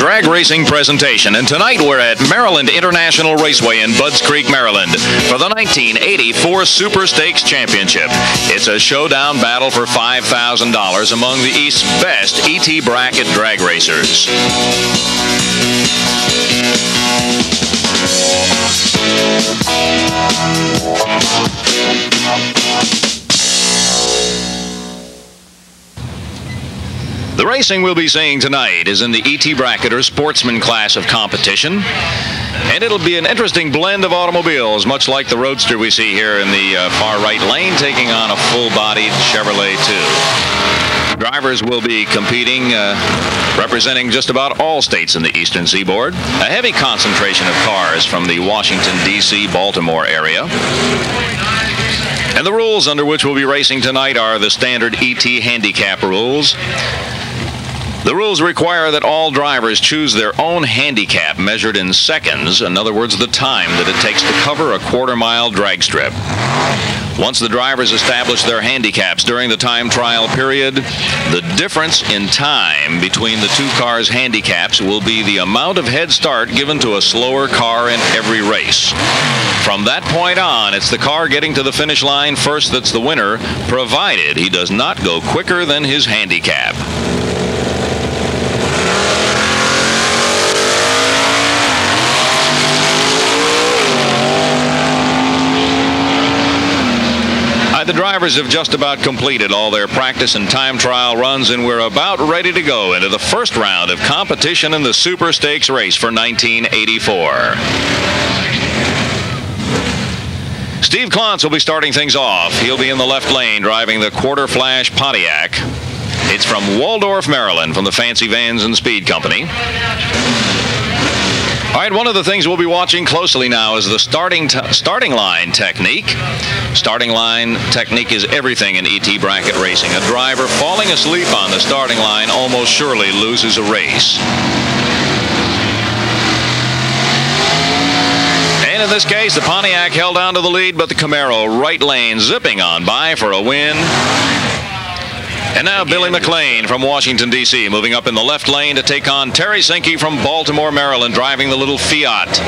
drag racing presentation, and tonight we're at Maryland International Raceway in Budds Creek, Maryland for the 1984 Superstakes Championship. It's a showdown battle for $5,000 among the East's best ET bracket drag racers. The racing we'll be seeing tonight is in the ET bracket or sportsman class of competition, and it'll be an interesting blend of automobiles, much like the Roadster we see here in the far right lane, taking on a full-bodied Chevrolet 2. Drivers will be competing, representing just about all states in the Eastern Seaboard. A heavy concentration of cars from the Washington, D.C., Baltimore area. And the rules under which we'll be racing tonight are the standard ET handicap rules. The rules require that all drivers choose their own handicap measured in seconds, in other words, the time that it takes to cover a quarter-mile drag strip. Once the drivers establish their handicaps during the time trial period, the difference in time between the two cars' handicaps will be the amount of head start given to a slower car in every race. From that point on, it's the car getting to the finish line first that's the winner, provided he does not go quicker than his handicap. The drivers have just about completed all their practice and time trial runs, and we're about ready to go into the first round of competition in the Superstakes race for 1984. Steve Klontz will be starting things off. He'll be in the left lane driving the Quarter Flash Pontiac. It's from Waldorf, Maryland, from the Fancy Vans and Speed Company. All right, one of the things we'll be watching closely now is the starting line technique. Starting line technique is everything in ET bracket racing. A driver falling asleep on the starting line almost surely loses a race. And in this case, the Pontiac held on to the lead, but the Camaro right lane zipping on by for a win. And now Billy McLean from Washington, D.C., moving up in the left lane to take on Terry Sinke from Baltimore, Maryland, driving the little Fiat.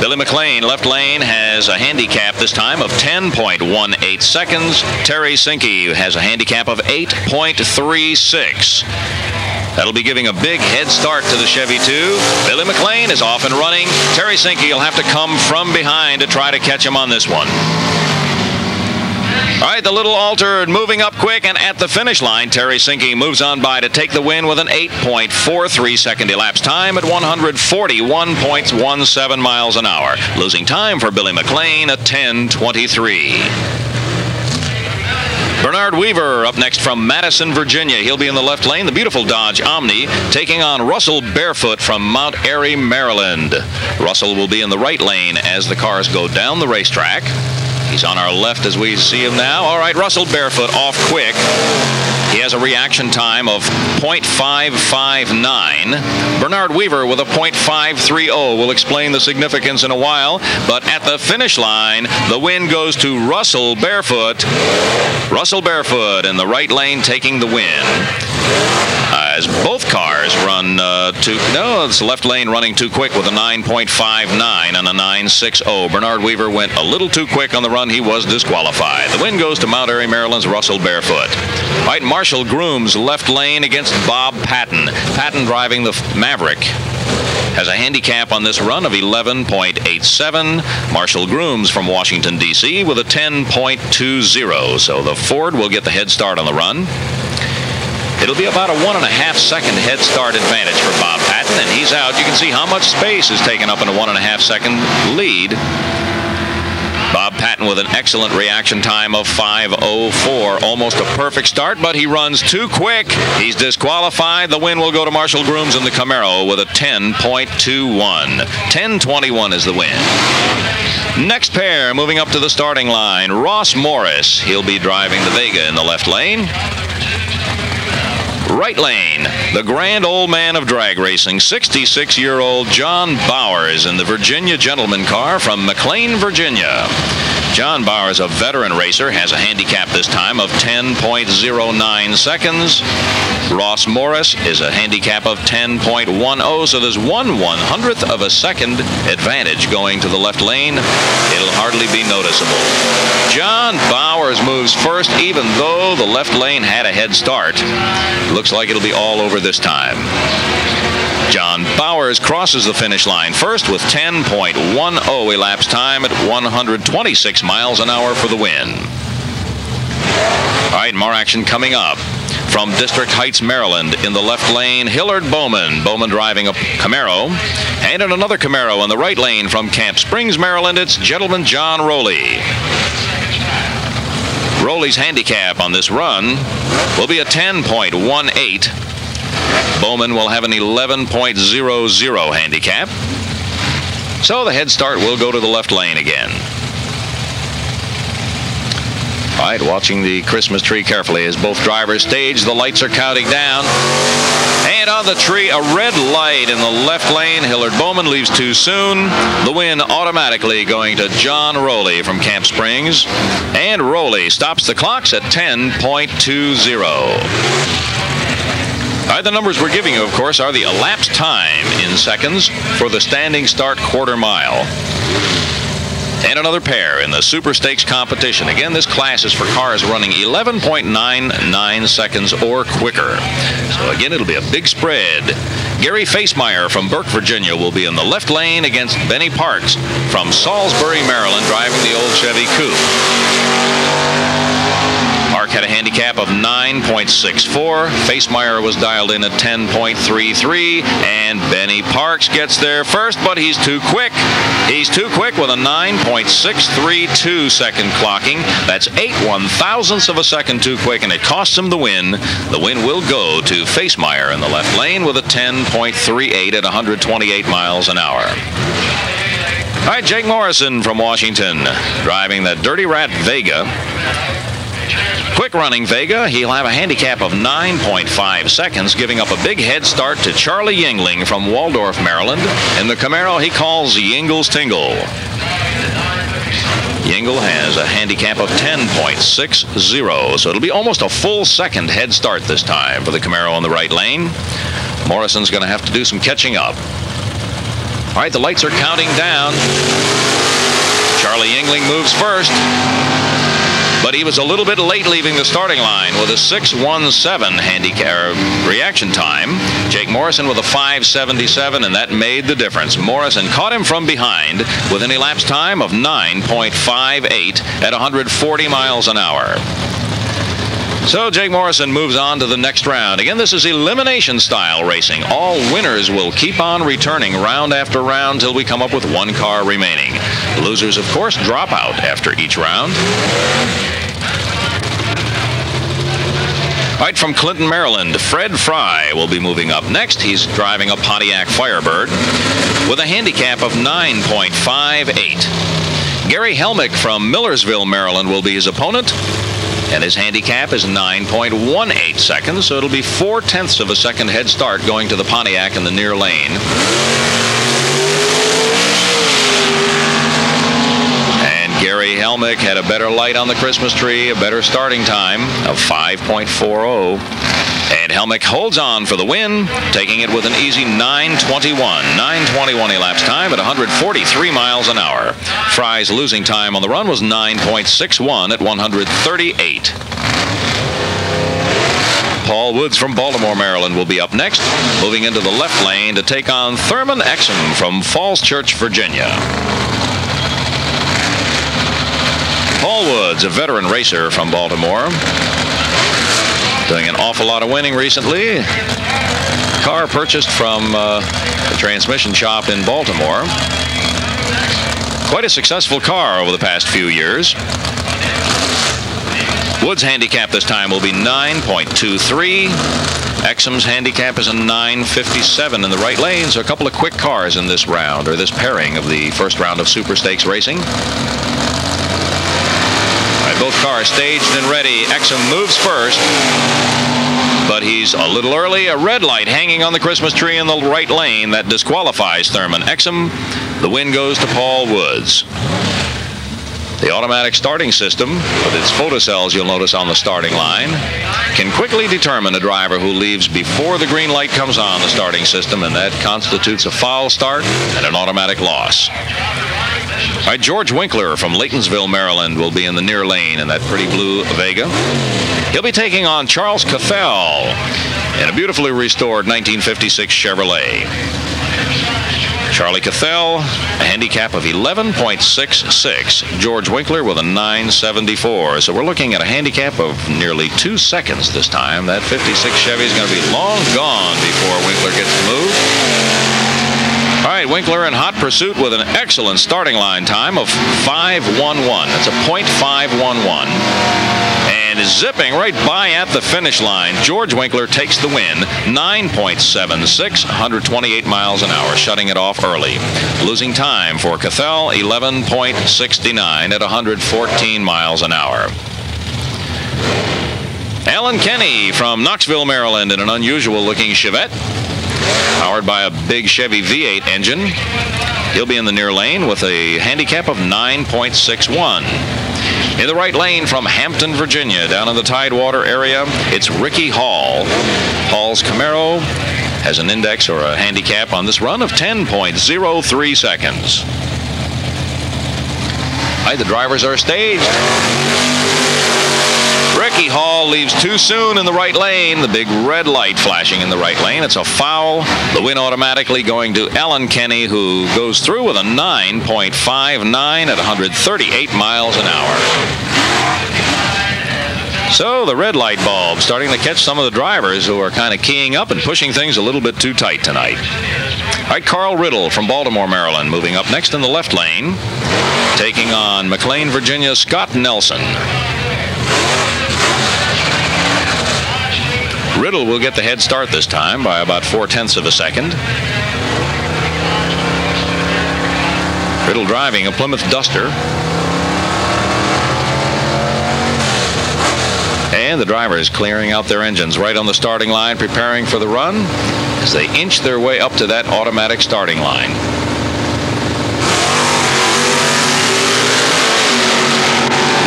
Billy McLean, left lane, has a handicap this time of 10.18 seconds. Terry Sinke has a handicap of 8.36. That'll be giving a big head start to the Chevy 2. Billy McLean is off and running. Terry Sinke will have to come from behind to try to catch him on this one. All right, the little altered moving up quick, and at the finish line, Terry Sinke moves on by to take the win with an 8.43 second elapsed time at 141.17 miles an hour. Losing time for Billy McLean at 10:23. Bernard Weaver up next from Madison, Virginia. He'll be in the left lane, the beautiful Dodge Omni, taking on Russell Barefoot from Mount Airy, Maryland. Russell will be in the right lane as the cars go down the racetrack. He's on our left as we see him now. All right, Russell Barefoot off quick. He has a reaction time of .559. Bernard Weaver with a .530. We'll explain the significance in a while. But at the finish line, the win goes to Russell Barefoot. Russell Barefoot in the right lane taking the win. As both cars run it's the left lane running too quick with a 9.59 and a 9.60. Bernard Weaver went a little too quick on the run. He was disqualified. The win goes to Mount Airy, Maryland's Russell Barefoot. All right, Marshall Grooms left lane against Bob Patton. Patton driving the Maverick has a handicap on this run of 11.87. Marshall Grooms from Washington, D.C. with a 10.20. So the Ford will get the head start on the run. It'll be about a 1.5 second head start advantage for Bob Patton, and he's out. You can see how much space is taken up in a 1.5 second lead. Bob Patton with an excellent reaction time of 5:04. Almost a perfect start, but he runs too quick. He's disqualified. The win will go to Marshall Grooms in the Camaro with a 10.21. 10.21 is the win. Next pair moving up to the starting line. Ross Morris. He'll be driving the Vega in the left lane. Right lane, the grand old man of drag racing, 66-year-old John Bowers in the Virginia Gentleman car from McLean, Virginia. John Bowers, a veteran racer, has a handicap this time of 10.09 seconds. Ross Morris is a handicap of 10.10, so there's 1/100th of a second advantage going to the left lane. It'll hardly be noticeable. John Bowers moves first, even though the left lane had a head start. Looks like it'll be all over this time. John Bowers crosses the finish line first with 10.10 elapsed time at 126 miles an hour for the win. All right, more action coming up. From District Heights, Maryland, in the left lane, Hillard Bowman. Bowman driving a Camaro. And in another Camaro in the right lane from Camp Springs, Maryland, it's Gentleman John Rowley. Rowley's handicap on this run will be a 10.18. Bowman will have an 11.00 handicap. So the head start will go to the left lane again. All right, watching the Christmas tree carefully as both drivers stage. The lights are counting down. And on the tree, a red light in the left lane. Hillard Bowman leaves too soon. The win automatically going to John Rowley from Camp Springs. And Rowley stops the clocks at 10.20. All right, the numbers we're giving you, of course, are the elapsed time in seconds for the standing start quarter mile. And another pair in the Superstakes competition. Again, this class is for cars running 11.99 seconds or quicker. So again, it'll be a big spread. Gary Facemeyer from Burke, Virginia will be in the left lane against Benny Parks from Salisbury, Maryland, driving the old Chevy Coupe. Park had a handicap of 9.64. Facemeyer was dialed in at 10.33. And Benny Parks gets there first, but he's too quick. He's too quick with a 9.632 second clocking. That's 8/1000ths of a second too quick, and it costs him the win. The win will go to Facemeyer in the left lane with a 10.38 at 128 miles an hour. All right, Jake Morrison from Washington, driving that Dirty Rat Vega. Quick running Vega, he'll have a handicap of 9.5 seconds, giving up a big head start to Charlie Yingling from Waldorf, Maryland. In the Camaro he calls Yingle's Tingle. Yingle has a handicap of 10.60, so it'll be almost a full second head start this time for the Camaro in the right lane. Morrison's going to have to do some catching up. All right, the lights are counting down. Charlie Yingling moves first, but he was a little bit late leaving the starting line with a 6:17 handicap reaction time. Jake Morrison with a 5:77, and that made the difference. Morrison caught him from behind with an elapsed time of 9.58 at 140 miles an hour. So Jake Morrison moves on to the next round. Again, this is elimination style racing. All winners will keep on returning round after round till we come up with one car remaining. Losers, of course, drop out after each round. Right from Clinton, Maryland, Fred Fry will be moving up next. He's driving a Pontiac Firebird with a handicap of 9.58. Gary Helmick from Millersville, Maryland will be his opponent, and his handicap is 9.18 seconds, so it'll be 4/10ths of a second head start going to the Pontiac in the near lane. And Gary Helmick had a better light on the Christmas tree, a better starting time of 5.40. And Helmick holds on for the win, taking it with an easy 9:21 elapsed time at 143 miles an hour. Fry's losing time on the run was 9.61 at 138. Paul Woods from Baltimore, Maryland will be up next, moving into the left lane to take on Thurman Exum from Falls Church, Virginia. Paul Woods, a veteran racer from Baltimore, doing an awful lot of winning recently. Car purchased from a transmission shop in Baltimore. Quite a successful car over the past few years. Woods' handicap this time will be 9.23. Exum's handicap is a 9.57 in the right lane, so a couple of quick cars in this round, or this pairing of the first round of Superstakes racing. Both cars staged and ready. Exum moves first, but he's a little early. A red light hanging on the Christmas tree in the right lane that disqualifies Thurman Exum. The win goes to Paul Woods. The automatic starting system, with its photocells you'll notice on the starting line, can quickly determine a driver who leaves before the green light comes on the starting system, and that constitutes a foul start and an automatic loss. All right, George Winkler from Laytonsville, Maryland, will be in the near lane in that pretty blue Vega. He'll be taking on Charles Cathell in a beautifully restored 1956 Chevrolet. Charlie Cathell, a handicap of 11.66. George Winkler with a 974. So we're looking at a handicap of nearly 2 seconds this time. That 56 Chevy is going to be long gone before Winkler gets to move. All right, Winkler in hot pursuit with an excellent starting line time of 5:11. That's a .511. And is zipping right by at the finish line. George Winkler takes the win, 9.76, 128 miles an hour, shutting it off early. Losing time for Cathell, 11.69 at 114 miles an hour. Alan Kenny from Knoxville, Maryland, in an unusual-looking Chevette, powered by a big Chevy V8 engine. He'll be in the near lane with a handicap of 9.61. In the right lane from Hampton, Virginia, down in the Tidewater area, it's Ricky Hall. Hall's Camaro has an index or a handicap on this run of 10.03 seconds. All right, the drivers are staged. Ricky Hall leaves too soon in the right lane. The big red light flashing in the right lane. It's a foul. The win automatically going to Alan Kenny, who goes through with a 9.59 at 138 miles an hour. So the red light bulb starting to catch some of the drivers who are kind of keying up and pushing things a little bit too tight tonight. All right, Carl Riddle from Baltimore, Maryland, moving up next in the left lane, taking on McLean, Virginia, Scott Nelson. Riddle will get the head start this time by about 0.4 of a second. Riddle driving a Plymouth Duster. And the driver is clearing out their engines right on the starting line, preparing for the run as they inch their way up to that automatic starting line.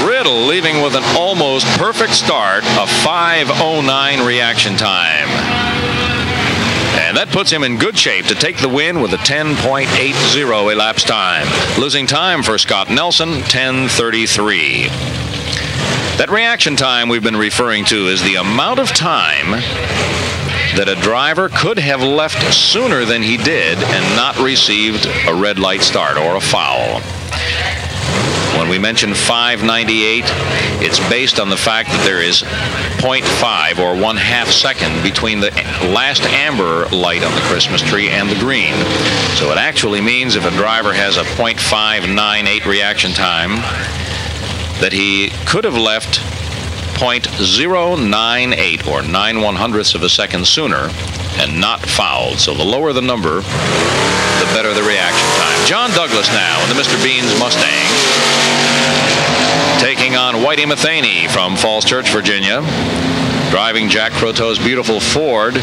Riddle leaving with an almost perfect start, a 5:09 reaction time. And that puts him in good shape to take the win with a 10.80 elapsed time. Losing time for Scott Nelson, 10:33. That reaction time we've been referring to is the amount of time that a driver could have left sooner than he did and not received a red light start or a foul. When we mention 5:98, it's based on the fact that there is 0.5 or 1/2 second between the last amber light on the Christmas tree and the green. So it actually means if a driver has a .598 reaction time, that he could have left 0.098 or 9/100ths of a second sooner and not fouled. So the lower the number, the better the reaction time. John Douglas now in the Mr. Bean's Mustang, taking on Whitey Matheny from Falls Church, Virginia, driving Jack Croteau's beautiful Ford.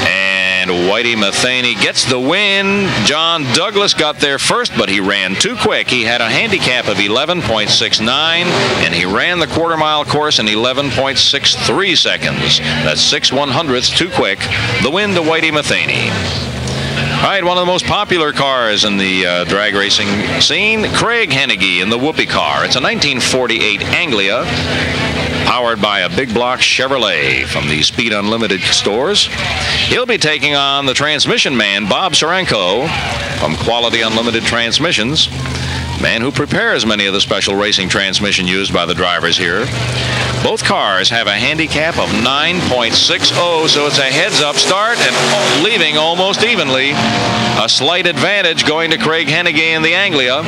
And Whitey Matheny gets the win. John Douglas got there first, but he ran too quick. He had a handicap of 11.69, and he ran the quarter-mile course in 11.63 seconds. That's 6/100ths too quick. The win to Whitey Matheny. All right, one of the most popular cars in the drag racing scene, Craig Hennigy in the Whoopie car. It's a 1948 Anglia, powered by a big block Chevrolet from the Speed Unlimited stores. He'll be taking on the transmission man, Bob Sarenko, from Quality Unlimited Transmissions, man who prepares many of the special racing transmission used by the drivers here. Both cars have a handicap of 9.60, so it's a heads-up start and leaving almost evenly. A slight advantage going to Craig Hennigy in the Anglia.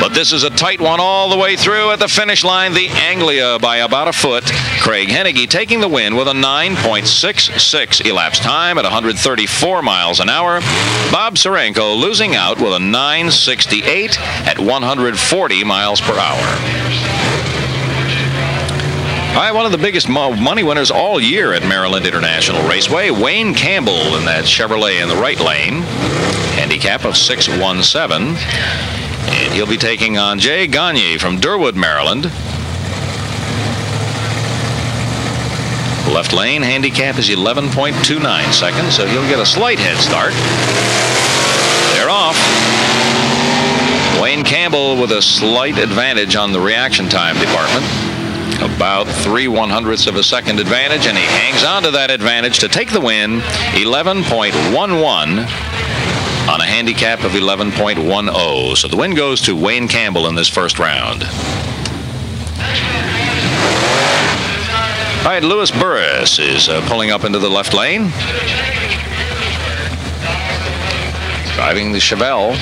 But this is a tight one all the way through. At the finish line, the Anglia by about a foot. Craig Hennigy taking the win with a 9.66 elapsed time at 134 miles an hour. Bob Sarenko losing out with a 9.68 at 140 miles per hour. All right, one of the biggest money winners all year at Maryland International Raceway, Wayne Campbell in that Chevrolet in the right lane. Handicap of 6.17. And he'll be taking on Jay Gagne from Durwood, Maryland. Left lane handicap is 11.29 seconds, so he'll get a slight head start. They're off. Wayne Campbell with a slight advantage on the reaction time department. About 3/100ths of a second advantage, and he hangs on to that advantage to take the win. 11.11 on a handicap of 11.10. So the win goes to Wayne Campbell in this first round. All right, Lewis Burris is pulling up into the left lane. Driving the Chevelle.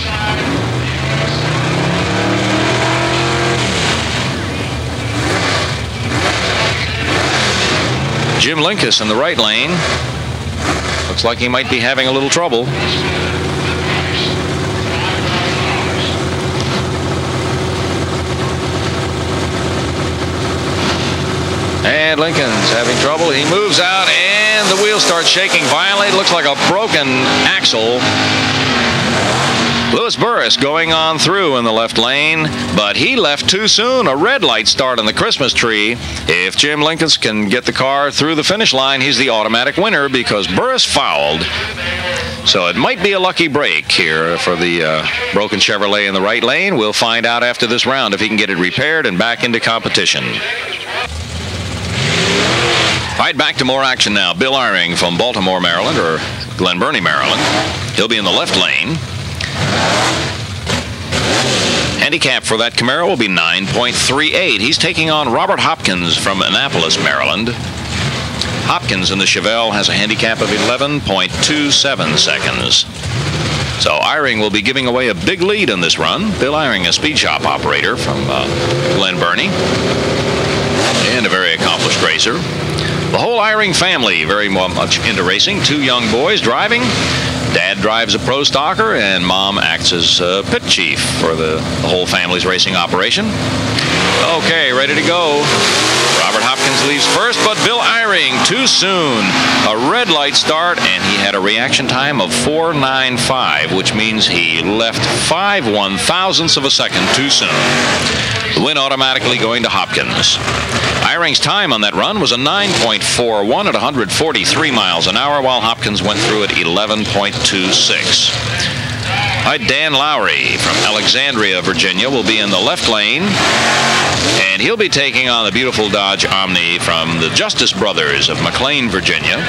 Jim Linkus in the right lane. Looks like he might be having a little trouble. And Lincoln's having trouble. He moves out, and the wheel starts shaking violently. It looks like a broken axle. Lewis Burris going on through in the left lane, but he left too soon. A red light start on the Christmas tree. If Jim Lincoln can get the car through the finish line, he's the automatic winner because Burris fouled. So it might be a lucky break here for the broken Chevrolet in the right lane. We'll find out after this round if he can get it repaired and back into competition. All right, back to more action now. Bill Eyring from Baltimore, Maryland, or Glen Burnie, Maryland. He'll be in the left lane. Handicap for that Camaro will be 9.38. He's taking on Robert Hopkins from Annapolis, Maryland. Hopkins in the Chevelle has a handicap of 11.27 seconds. So Eyring will be giving away a big lead in this run. Bill Eyring, a speed shop operator from Glen Burnie, and a very accomplished racer. The whole Eyring family very much into racing. Two young boys driving. Dad drives a Pro Stocker, and Mom acts as pit chief for the whole family's racing operation. Okay, ready to go. Robert Hopkins leaves first, but Bill Eyring too soon. A red light start, and he had a reaction time of 4.95, which means he left 5/1,000ths of a second too soon. The win automatically going to Hopkins. Eyring's time on that run was a 9.41 at 143 miles an hour, while Hopkins went through at 11.26. All right, Dan Lowry from Alexandria, Virginia, will be in the left lane, and he'll be taking on the beautiful Dodge Omni from the Justice Brothers of McLean, Virginia.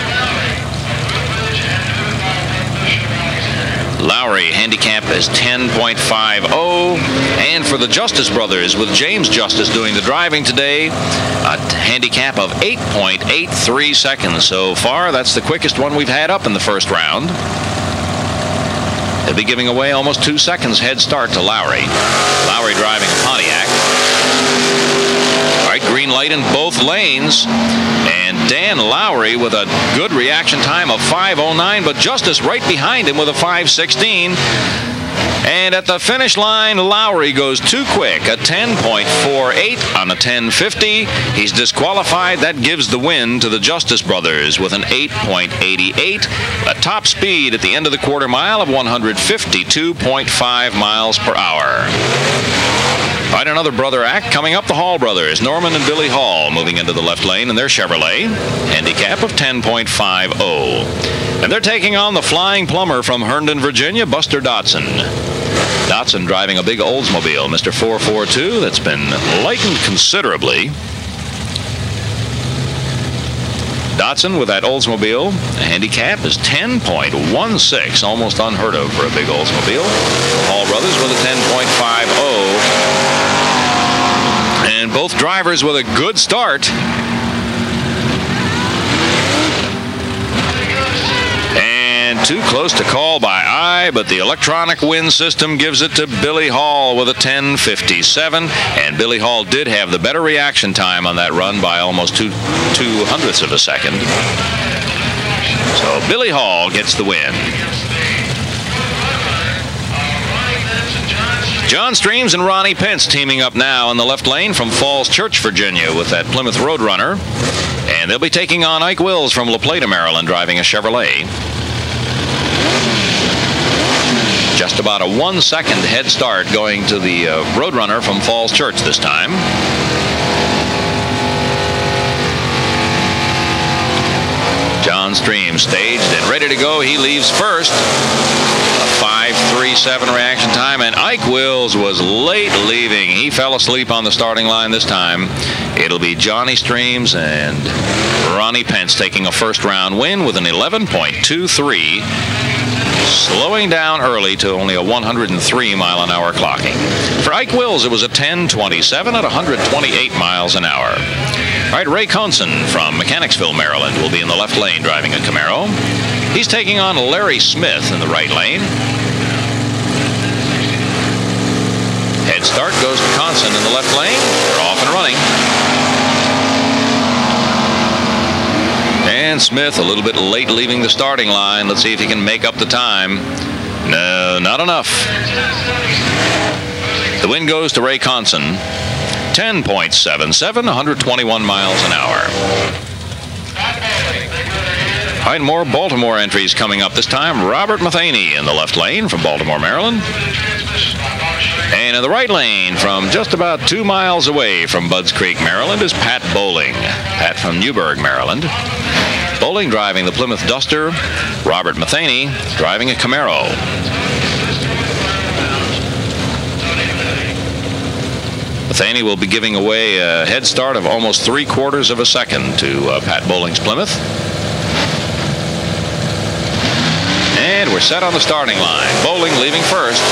Lowry handicap is 10.50, and for the Justice Brothers, with James Justice doing the driving today, a handicap of 8.83 seconds so far. That's the quickest one we've had up in the first round. They'll be giving away almost 2 seconds head start to Lowry. Lowry driving a Pontiac. All right, green light in both lanes. And Dan Lowry with a good reaction time of 5:09, but Justice right behind him with a 5:16. And at the finish line, Lowry goes too quick, a 10.48 on a 10.50. He's disqualified. That gives the win to the Justice Brothers with an 8.88. A top speed at the end of the quarter mile of 152.5 miles per hour. All right, another brother act coming up, the Hall brothers, Norman and Billy Hall, moving into the left lane in their Chevrolet, handicap of 10.50. And they're taking on the Flying Plumber from Herndon, Virginia, Buster Dotson. Dotson driving a big Oldsmobile, Mr. 442, that's been lightened considerably. Dotson with that Oldsmobile, the handicap is 10.16, almost unheard of for a big Oldsmobile. Hall brothers with a 10.50. And both drivers with a good start. And too close to call by eye, but the electronic win system gives it to Billy Hall with a 10.57. And Billy Hall did have the better reaction time on that run by almost 2/200ths of a second. So Billy Hall gets the win. John Streams and Ronnie Pence teaming up now in the left lane from Falls Church, Virginia, with that Plymouth Roadrunner. And they'll be taking on Ike Wills from La Plata, Maryland, driving a Chevrolet. just about a 1 second head start going to the Roadrunner from Falls Church this time. John Stream staged and ready to go. He leaves first. A 5:37 reaction time, and Ike Wills was late leaving. He fell asleep on the starting line this time. It'll be Johnny Streams and Ronnie Pence taking a first round win with an 11.23, slowing down early to only a 103-mile-an-hour clocking. For Ike Wills, it was a 10:27 at 128 miles an hour. All right, Ray Conson from Mechanicsville, Maryland, will be in the left lane driving a Camaro. He's taking on Larry Smith in the right lane. Head start goes to Conson in the left lane. They're off and running. And Smith a little bit late leaving the starting line. Let's see if he can make up the time. No, not enough. The win goes to Ray Conson. 10.77, 121 miles an hour. All right, more Baltimore entries coming up this time. Robert Matheny in the left lane from Baltimore, Maryland. And in the right lane from just about 2 miles away from Budds Creek, Maryland, is Pat Bowling. Pat from Newburgh, Maryland. Bowling driving the Plymouth Duster. Robert Matheny driving a Camaro. Matheny will be giving away a head start of almost 3/4 of a second to Pat Bowling's Plymouth. And we're set on the starting line. Bowling leaving first.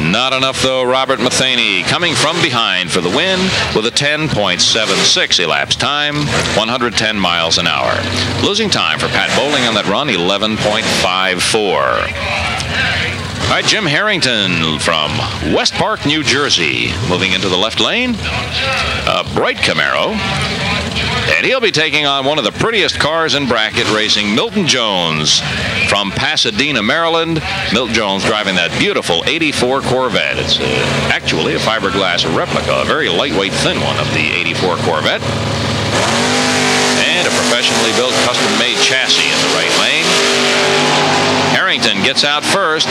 Not enough, though. Robert Matheny coming from behind for the win with a 10.76 elapsed time, 110 miles an hour. Losing time for Pat Bowling on that run, 11.54. All right, Jim Harrington from West Park, New Jersey, moving into the left lane. A bright Camaro. And he'll be taking on one of the prettiest cars in bracket racing, Milton Jones from Pasadena, Maryland. Milton Jones driving that beautiful 84 Corvette. It's actually a fiberglass replica, a very lightweight, thin one of the 84 Corvette. And a professionally built, custom-made chassis in the right lane. Harrington gets out first,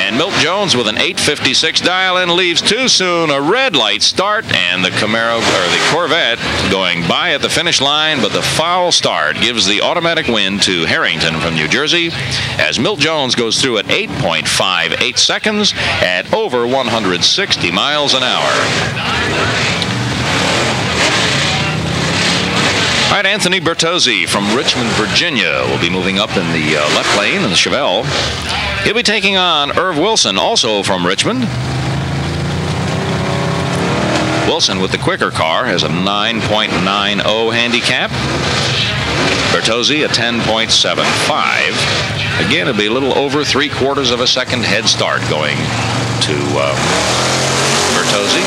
and Milt Jones with an 8:56 dial-in leaves too soon. A red light start, and the Camaro, or the Corvette, going by at the finish line, but the foul start gives the automatic win to Harrington from New Jersey, as Milt Jones goes through at 8.58 seconds at over 160 miles an hour. All right, Anthony Bertozzi from Richmond, Virginia, will be moving up in the left lane in the Chevelle. He'll be taking on Irv Wilson, also from Richmond. Wilson, with the quicker car, has a 9.90 handicap. Bertozzi a 10.75. Again, it'll be a little over 3/4 of a second head start going to Bertozzi.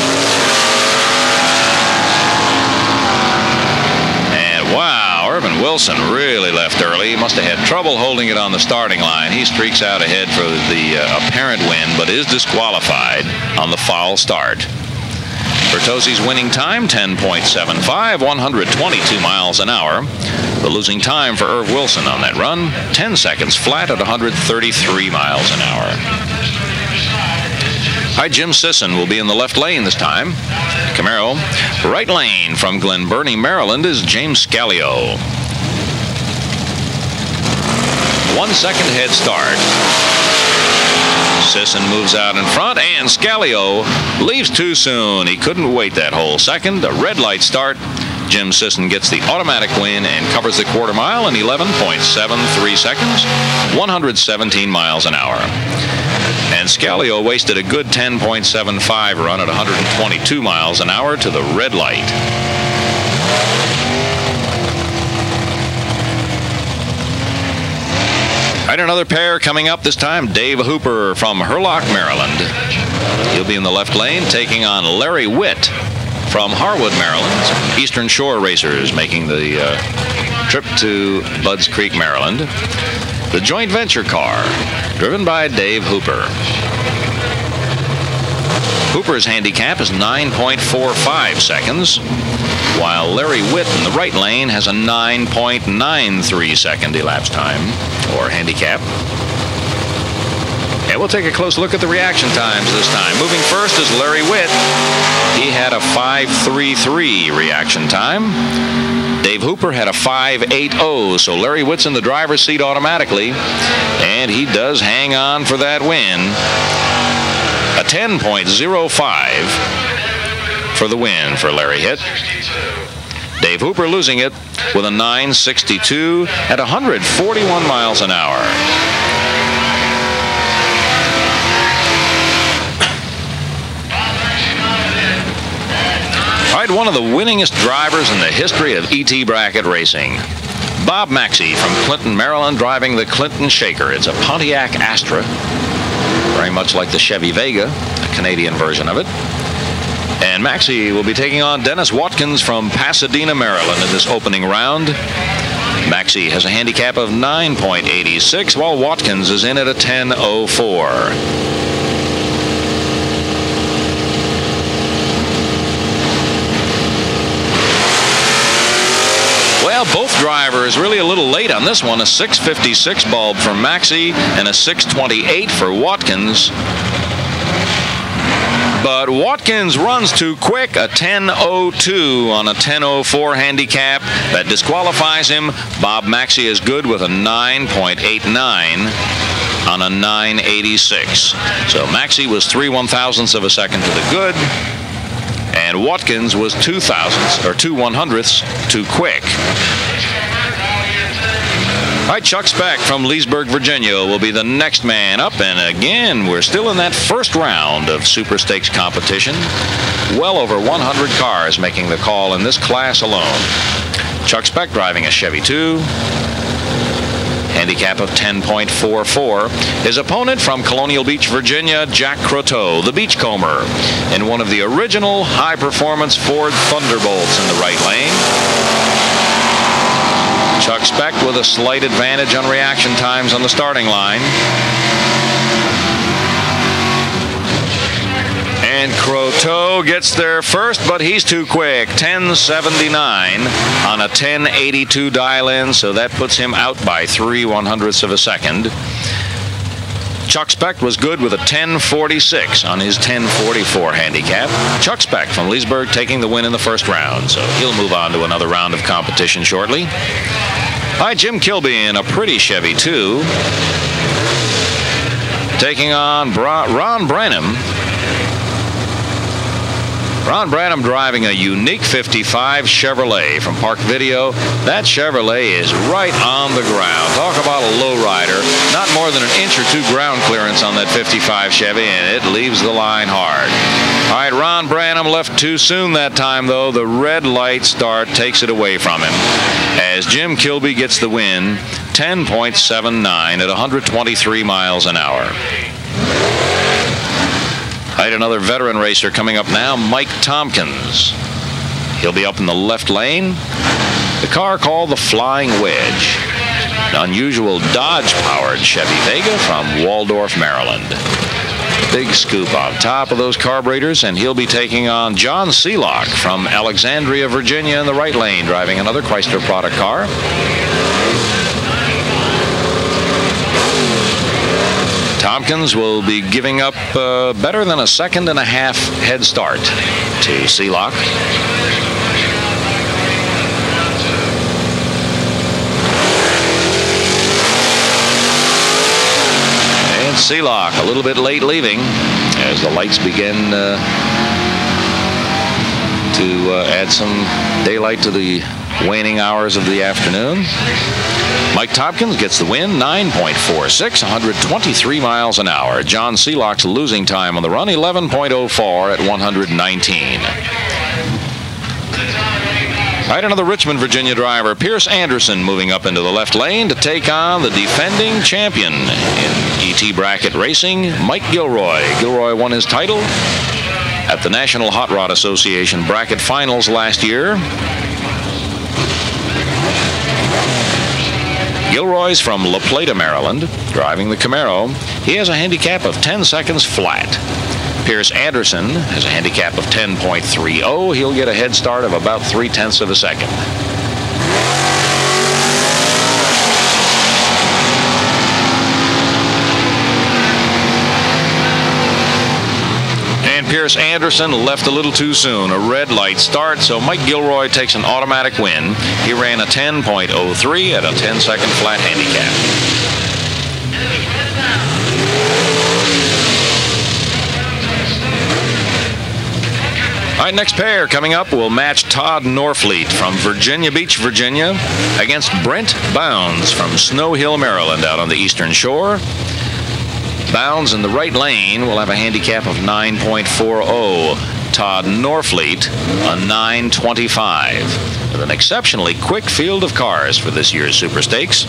Wow, Irvin Wilson really left early. He must have had trouble holding it on the starting line. He streaks out ahead for the apparent win, but is disqualified on the foul start. Bertozzi's winning time, 10.75, 122 miles an hour. The losing time for Irv Wilson on that run, 10 seconds flat at 133 miles an hour. Hi, Jim Sisson will be in the left lane this time. Camaro. Right lane from Glen Burnie, Maryland, is James Scalio. 1 second head start. Sisson moves out in front, and Scalio leaves too soon. He couldn't wait that whole second. A red light start. Jim Sisson gets the automatic win and covers the quarter mile in 11.73 seconds, 117 miles an hour. And Scalio wasted a good 10.75 run at 122 miles an hour to the red light. All right, another pair coming up this time. Dave Hooper from Hurlock, Maryland. He'll be in the left lane taking on Larry Witt from Harwood, Maryland. Eastern Shore Racers making the trip to Budds Creek, Maryland. The joint venture car driven by Dave Hooper. Hooper's handicap is 9.45 seconds, while Larry Witt in the right lane has a 9.93 second elapsed time, or handicap. And we'll take a close look at the reaction times this time. Moving first is Larry Witt. He had a 5.33 reaction time. Dave Hooper had a 5.80, so Larry Witt's in the driver's seat automatically, and he does hang on for that win. A 10.05 for the win for Larry Hitt. Dave Hooper losing it with a 9.62 at 141 miles an hour. All right, one of the winningest drivers in the history of ET bracket racing. Bob Maxey from Clinton, Maryland, driving the Clinton Shaker. It's a Pontiac Astra, very much like the Chevy Vega, a Canadian version of it. And Maxey will be taking on Dennis Watkins from Pasadena, Maryland in this opening round. Maxey has a handicap of 9.86, while Watkins is in at a 10.04. Well, both drivers really a little late on this one. A 6.56 bulb for Maxey and a 6.28 for Watkins. But Watkins runs too quick, a 10.02 on a 10.04 handicap. That disqualifies him. Bob Maxey is good with a 9.89 on a 9.86. So Maxey was 3/1000ths of a second to the good, and Watkins was 2/100ths too quick. All right, Chuck Speck from Leesburg, Virginia will be the next man up. And again, we're still in that first round of Superstakes competition. Well over 100 cars making the call in this class alone. Chuck Speck driving a Chevy 2. Handicap of 10.44. His opponent from Colonial Beach, Virginia, Jack Croteau, the Beachcomber, in one of the original high-performance Ford Thunderbolts in the right lane. Chuck Speck with a slight advantage on reaction times on the starting line. And Croteau gets there first, but he's too quick. 10.79 on a 10.82 dial-in, so that puts him out by 3/100ths of a second. Chuck Speck was good with a 10.46 on his 10.44 handicap. Chuck Speck from Leesburg taking the win in the first round, so he'll move on to another round of competition shortly. All right, Jim Kilby in a pretty Chevy 2, taking on Ron Branham. Ron Branham driving a unique 55 Chevrolet from Park Video. That Chevrolet is right on the ground. Talk about a lowrider. Not more than an inch or two ground clearance on that 55 Chevy, and it leaves the line hard. All right, Ron Branham left too soon that time, though. The red light start takes it away from him, as Jim Kilby gets the win, 10.79 at 123 miles an hour. Right, another veteran racer coming up now, Mike Tompkins. He'll be up in the left lane. The car called the Flying Wedge, an unusual Dodge-powered Chevy Vega from Waldorf, Maryland. Big scoop on top of those carburetors, and he'll be taking on John Seelock from Alexandria, Virginia in the right lane, driving another Chrysler product car. Tompkins will be giving up better than a 1.5 second head start to Seelock. And Seelock a little bit late leaving as the lights begin to add some daylight to the waning hours of the afternoon. Mike Tompkins gets the win, 9.46, 123 miles an hour. John Seelock's losing time on the run, 11.04 at 119. All right, another Richmond, Virginia driver, Pierce Anderson, moving up into the left lane to take on the defending champion in ET bracket racing, Mike Gilroy. Gilroy won his title at the National Hot Rod Association bracket finals last year. Gilroy's from La Plata, Maryland, driving the Camaro. He has a handicap of 10 seconds flat. Pierce Anderson has a handicap of 10.30. He'll get a head start of about 0.3 of a second. And Pierce Anderson left a little too soon. A red light start, so Mike Gilroy takes an automatic win. He ran a 10.03 at a 10-second flat handicap. All right, next pair coming up will match Todd Norfleet from Virginia Beach, Virginia, against Brent Bounds from Snow Hill, Maryland, out on the Eastern Shore. Bounds in the right lane will have a handicap of 9.40. Todd Norfleet a 9.25. With an exceptionally quick field of cars for this year's Superstakes.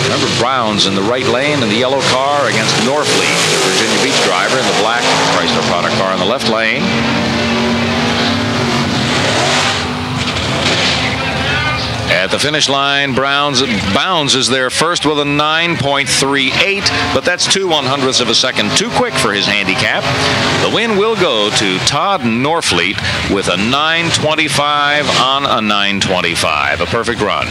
Remember, Brown's in the right lane in the yellow car against Norfleet, the Virginia Beach driver, in the black Chrysler product car in the left lane. At the finish line, Bounds is there first with a 9.38, but that's 2/100ths of a second too quick for his handicap. The win will go to Todd Norfleet with a 9.25 on a 9.25. A perfect run.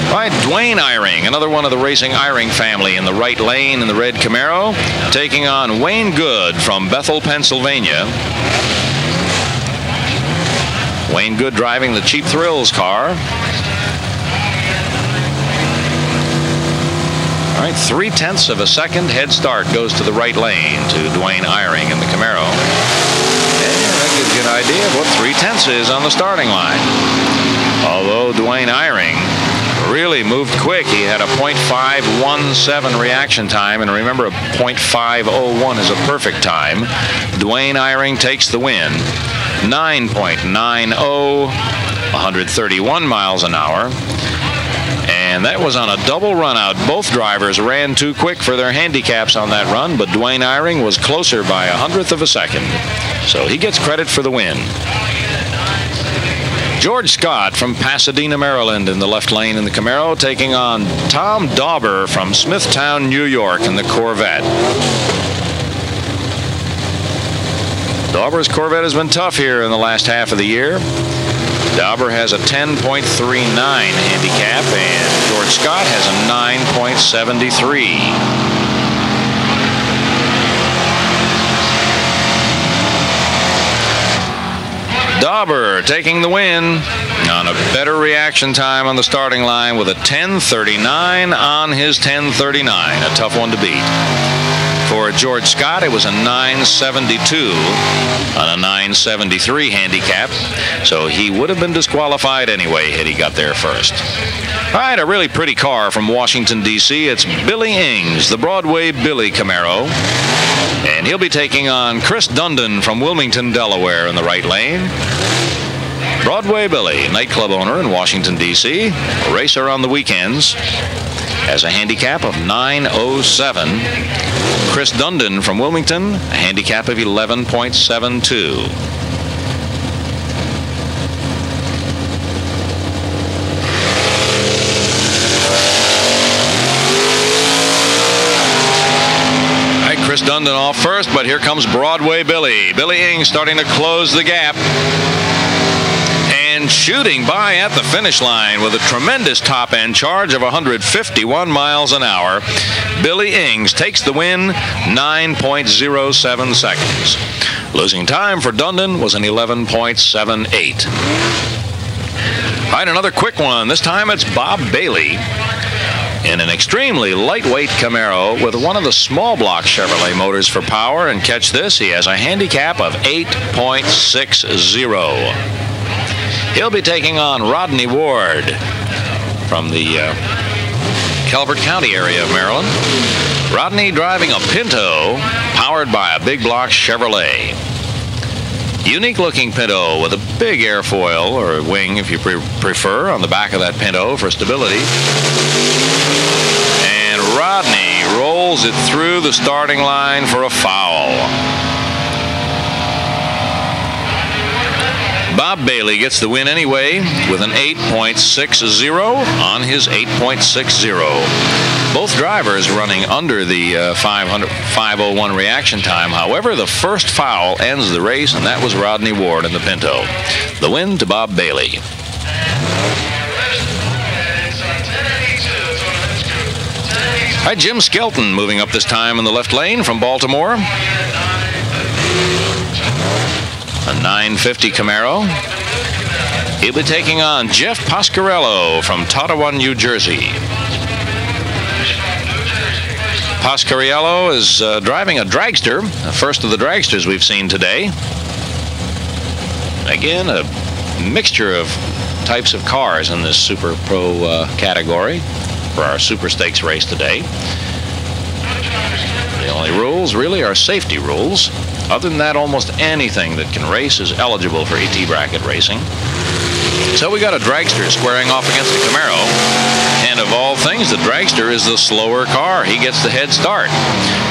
All right, Dwayne Eyring, another one of the Racing Eyring family, in the right lane in the red Camaro, taking on Wayne Good from Bethel, Pennsylvania. Wayne Good driving the Cheap Thrills car. All right, 0.3 of a second head start goes to the right lane to Dwayne Eyring in the Camaro. And that gives you an idea of what 0.3 is on the starting line. Although Dwayne Eyring really moved quick. He had a 0.517 reaction time, and remember, a 0.501 is a perfect time. Dwayne Eyring takes the win. 9.90, 131 miles an hour. And that was on a double run out. Both drivers ran too quick for their handicaps on that run, but Dwayne Eyring was closer by 100th of a second. So he gets credit for the win. George Scott from Pasadena, Maryland, in the left lane in the Camaro, taking on Tom Dauber from Smithtown, New York, in the Corvette. Dauber's Corvette has been tough here in the last half of the year. Dauber has a 10.39 handicap, and George Scott has a 9.73. Dauber taking the win on a better reaction time on the starting line with a 10.39 on his 10.39. A tough one to beat. For George Scott, it was a 9.72 on a 9.73 handicap, so he would have been disqualified anyway had he got there first. All right, a really pretty car from Washington, D.C. It's Billy Ings, the Broadway Billy Camaro. And he'll be taking on Chris Dundon from Wilmington, Delaware, in the right lane. Broadway Billy, nightclub owner in Washington, D.C., a racer on the weekends, has a handicap of 9.07. Chris Dundon from Wilmington, a handicap of 11.72. Chris Dundon off first, but here comes Broadway Billy. Billy Ings starting to close the gap and shooting by at the finish line with a tremendous top-end charge of 151 miles an hour. Billy Ings takes the win, 9.07 seconds. Losing time for Dundon was an 11.78. All right, another quick one. This time it's Bob Bailey in an extremely lightweight Camaro with one of the small block Chevrolet motors for power. And catch this, he has a handicap of 8.60. He'll be taking on Rodney Ward from the Calvert County area of Maryland. Rodney driving a Pinto powered by a big block Chevrolet. Unique looking Pinto with a big airfoil, or wing if you prefer, on the back of that Pinto for stability. And Rodney rolls it through the starting line for a foul. Bob Bailey gets the win anyway with an 8.60 on his 8.60. Both drivers running under the 501 reaction time. However, the first foul ends the race, and that was Rodney Ward in the Pinto. The win to Bob Bailey. All right, Jim Skelton moving up this time in the left lane from Baltimore. A 950 Camaro. He'll be taking on Jeff Pasquarello from Tottawa, New Jersey. Pasquarello is driving a dragster, the first of the dragsters we've seen today. Again, a mixture of types of cars in this Super Pro category for our Superstakes race today. The only rules really are safety rules. Other than that, almost anything that can race is eligible for ET bracket racing. So we got a dragster squaring off against a Camaro. And of all things, the dragster is the slower car. He gets the head start.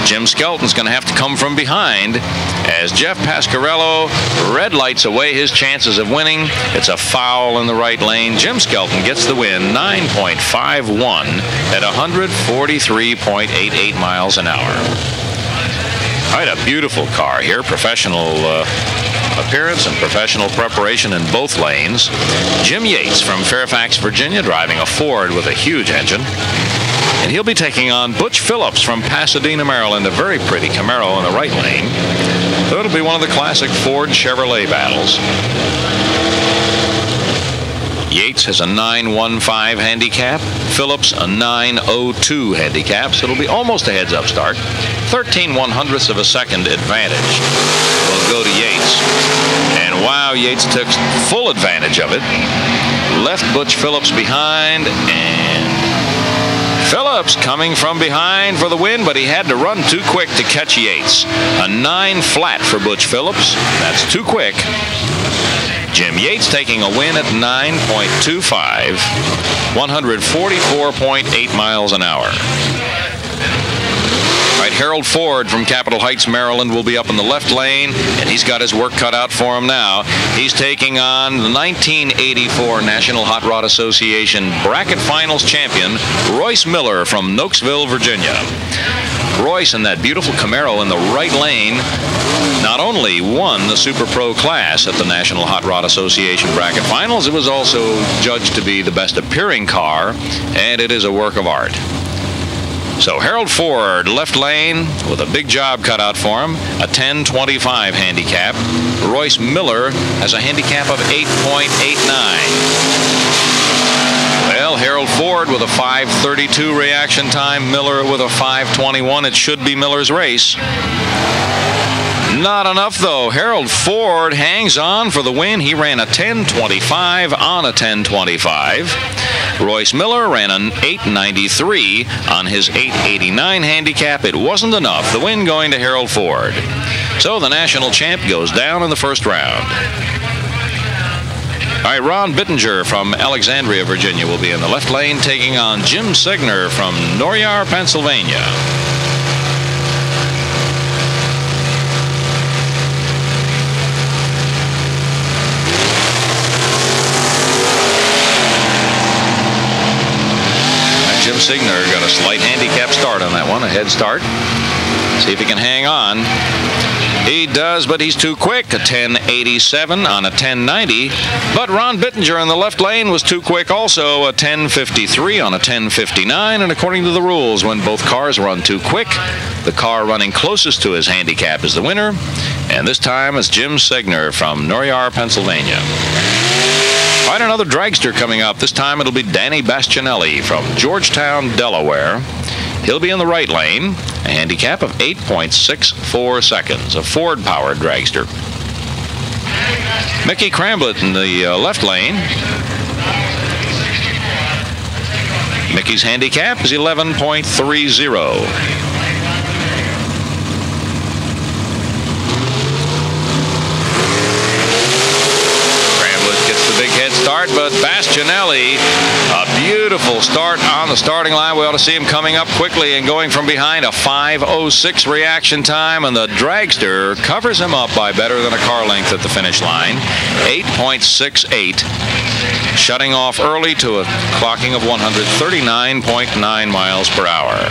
Jim Skelton's going to have to come from behind as Jeff Pasquarello red lights away his chances of winning. It's a foul in the right lane. Jim Skelton gets the win, 9.51 at 143.88 miles an hour. All right, a beautiful car here. Professional appearance and professional preparation in both lanes. Jim Yates from Fairfax, Virginia, driving a Ford with a huge engine. And he'll be taking on Butch Phillips from Pasadena, Maryland, a very pretty Camaro in the right lane. So it'll be one of the classic Ford Chevrolet battles. Yates has a 915 handicap. Phillips a 902 handicap. So it'll be almost a heads-up start. 13/100ths of a second advantage will go to Yates. And wow, Yates took full advantage of it. Left Butch Phillips behind, and Phillips coming from behind for the win, but he had to run too quick to catch Yates. A 9 flat for Butch Phillips. That's too quick. Jim Yates taking a win at 9.25, 144.8 miles an hour. All right, Harold Ford from Capitol Heights, Maryland, will be up in the left lane, and he's got his work cut out for him now. He's taking on the 1984 National Hot Rod Association Bracket Finals champion, Royce Miller from Nokesville, Virginia. Royce in that beautiful Camaro in the right lane not only won the Super Pro class at the National Hot Rod Association Bracket Finals, it was also judged to be the best appearing car, and it is a work of art. So Harold Ford, left lane, with a big job cut out for him, a 1025 handicap. Royce Miller has a handicap of 8.89. Well, Harold Ford with a 5:32 reaction time, Miller with a 5:21. It should be Miller's race. Not enough, though. Harold Ford hangs on for the win. He ran a 10.25 on a 10.25. Royce Miller ran an 8.93 on his 8.89 handicap. It wasn't enough. The win going to Harold Ford. So the national champ goes down in the first round. All right, Ron Bittinger from Alexandria, Virginia, will be in the left lane, taking on Jim Signer from Noryar, Pennsylvania. Jim Signer got a slight handicap start on that one, a head start. See if he can hang on. He does, but he's too quick. A 10.87 on a 10.90. But Ron Bittinger in the left lane was too quick also. A 10.53 on a 10.59. And according to the rules, when both cars run too quick, the car running closest to his handicap is the winner. And this time it's Jim Signer from Noryar, Pennsylvania. All right, another dragster coming up. This time it'll be Danny Bastianelli from Georgetown, Delaware. He'll be in the right lane, a handicap of 8.64 seconds, a Ford-powered dragster. Mickey Cramblett in the left lane. Mickey's handicap is 11.30. Big head start. start, but Bastianelli, a beautiful start on the starting line. We ought to see him coming up quickly and going from behind. A 5:06 reaction time, and the dragster covers him up by better than a car length at the finish line. 8.68, shutting off early to a clocking of 139.9 miles per hour.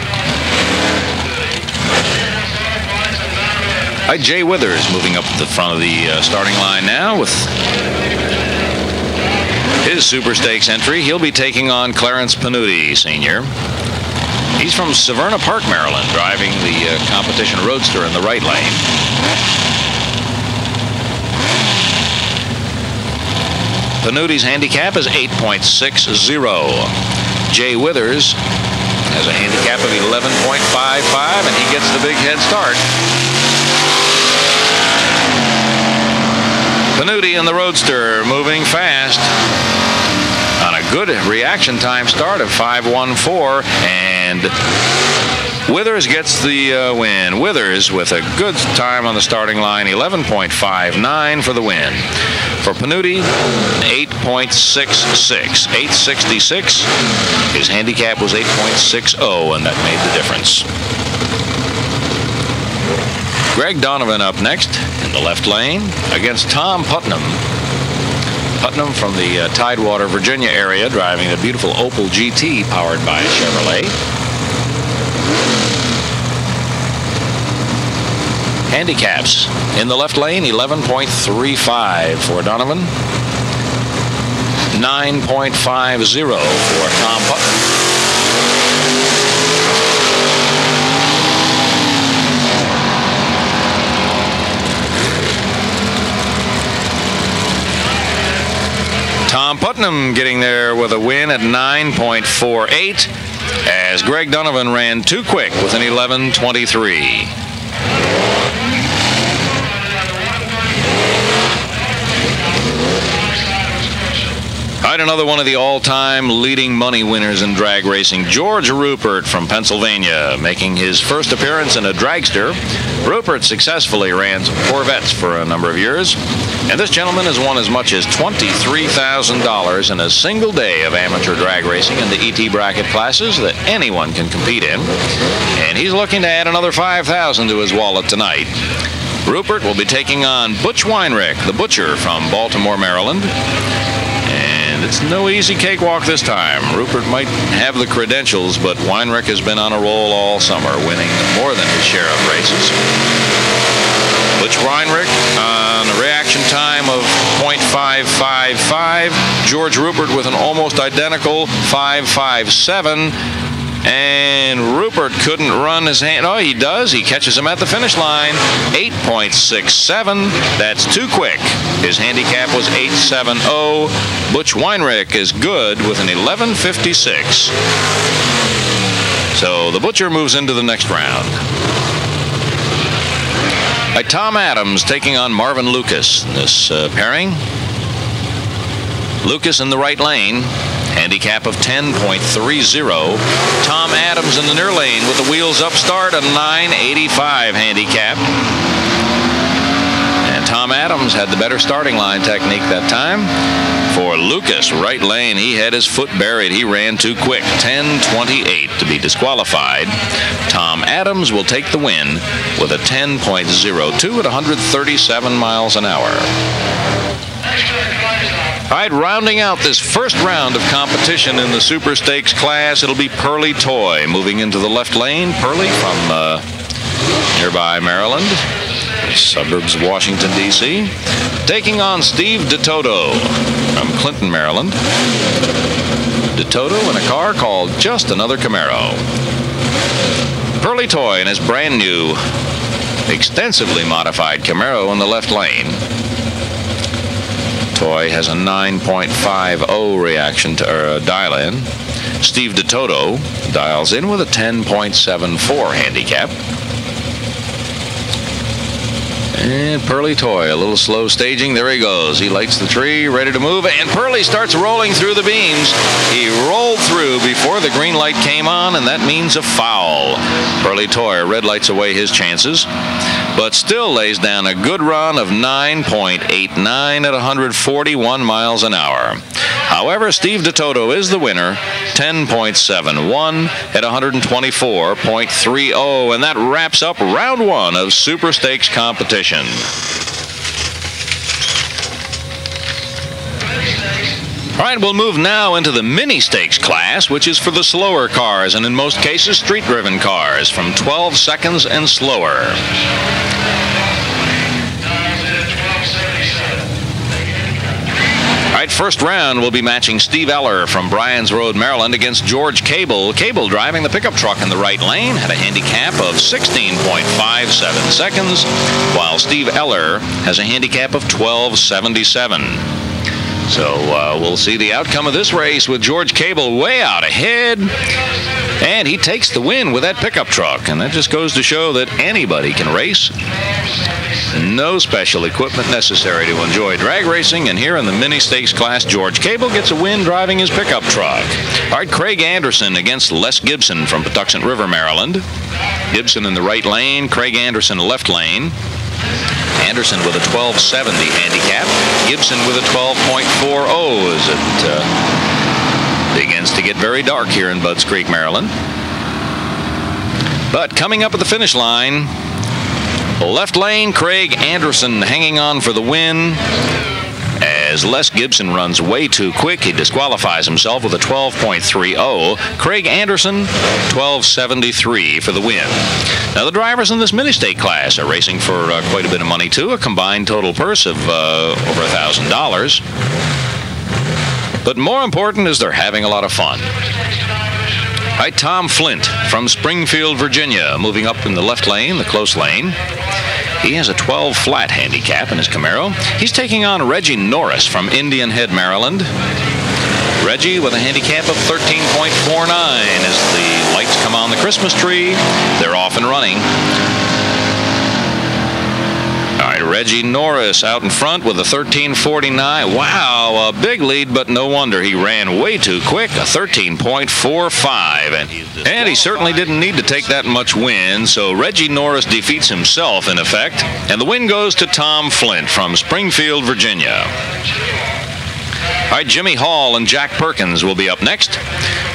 Jay Withers moving up to the front of the starting line now with his Superstakes entry. He'll be taking on Clarence Panuti, Sr. He's from Severna Park, Maryland, driving the competition roadster in the right lane. Panuti's handicap is 8.60. Jay Withers has a handicap of 11.55, and he gets the big head start. Panuti in the roadster moving fast on a good reaction time start of 5:14, and Withers gets the win. Withers with a good time on the starting line, 11.59 for the win. For Panuti, 8.66, 8.66. His handicap was 8.60, and that made the difference. Greg Donovan up next in the left lane against Tom Putnam. Putnam from the Tidewater, Virginia area, driving a beautiful Opel GT powered by Chevrolet. Handicaps in the left lane, 11.35 for Donovan, 9.50 for Tom Putnam. Tom Putnam getting there with a win at 9.48 as Greg Donovan ran too quick with an 11.23. Another one of the all-time leading money winners in drag racing, George Rupert from Pennsylvania, making his first appearance in a dragster. Rupert successfully ran some Corvettes for a number of years, and this gentleman has won as much as $23,000 in a single day of amateur drag racing in the ET bracket classes that anyone can compete in, and he's looking to add another $5,000 to his wallet tonight. Rupert will be taking on Butch Weinrich, the butcher from Baltimore, Maryland. It's no easy cakewalk this time. Rupert might have the credentials, but Weinrich has been on a roll all summer, winning more than his share of races. Butch Weinrich on a reaction time of 0.555. George Rupert with an almost identical 5.57. And Rupert couldn't run his hand. Oh, he does. He catches him at the finish line. 8.67. That's too quick. His handicap was 8.70. Butch Weinrich is good with an 11.56. So the butcher moves into the next round. Tom Adams taking on Marvin Lucas in this pairing. Lucas in the right lane. Handicap of 10.30. Tom Adams in the near lane with the wheels up start, a 9.85 handicap. And Tom Adams had the better starting line technique that time. For Lucas, right lane, he had his foot buried. He ran too quick. 10.28 to be disqualified. Tom Adams will take the win with a 10.02 at 137 miles an hour. All right, rounding out this first round of competition in the Superstakes class, it'll be Pearly Toy moving into the left lane. Pearly from nearby Maryland, suburbs of Washington, D.C., taking on Steve DeToto from Clinton, Maryland. DeToto in a car called Just Another Camaro. Pearly Toy in his brand new, extensively modified Camaro in the left lane. Toy has a 9.50 reaction to dial in. Steve DeToto dials in with a 10.74 handicap. And Pearly Toy, a little slow staging. There he goes. He lights the tree, ready to move, and Pearly starts rolling through the beams. He rolled through before the green light came on, and that means a foul. Pearly Toy red lights away his chances, but still lays down a good run of 9.89 at 141 miles an hour. However, Steve DeToto is the winner, 10.71 at 124.30, and that wraps up round one of Superstakes competition. All right, we'll move now into the mini stakes class, which is for the slower cars, and in most cases, street-driven cars from 12 seconds and slower. All right, first round will be matching Steve Eller from Bryans Road, Maryland against George Cable. Cable driving the pickup truck in the right lane, had a handicap of 16.57 seconds, while Steve Eller has a handicap of 12.77. So we'll see the outcome of this race with George Cable way out ahead. And he takes the win with that pickup truck. And that just goes to show that anybody can race. No special equipment necessary to enjoy drag racing. And here in the mini stakes class, George Cable gets a win driving his pickup truck. All right, Craig Anderson against Les Gibson from Patuxent River, Maryland. Gibson in the right lane, Craig Anderson left lane. Anderson with a 12.70 handicap. Gibson with a 12.40 as it begins to get very dark here in Budds Creek, Maryland. But coming up at the finish line, left lane, Craig Anderson hanging on for the win. As Les Gibson runs way too quick, he disqualifies himself with a 12.30. Craig Anderson, 12.73 for the win. Now, the drivers in this mini-stake class are racing for quite a bit of money, too, a combined total purse of over $1,000. But more important is they're having a lot of fun. All right, Tom Flint from Springfield, Virginia, moving up in the left lane, the close lane. He has a 12 flat handicap in his Camaro. He's taking on Reggie Norris from Indian Head, Maryland. Reggie with a handicap of 13.49 as the lights come on the Christmas tree. They're off and running. All right, Reggie Norris out in front with a 13.49. Wow, a big lead, but no wonder he ran way too quick, a 13.45. And he certainly didn't need to take that much wind, so Reggie Norris defeats himself, in effect. And the win goes to Tom Flint from Springfield, Virginia. All right, Jimmy Hall and Jack Perkins will be up next.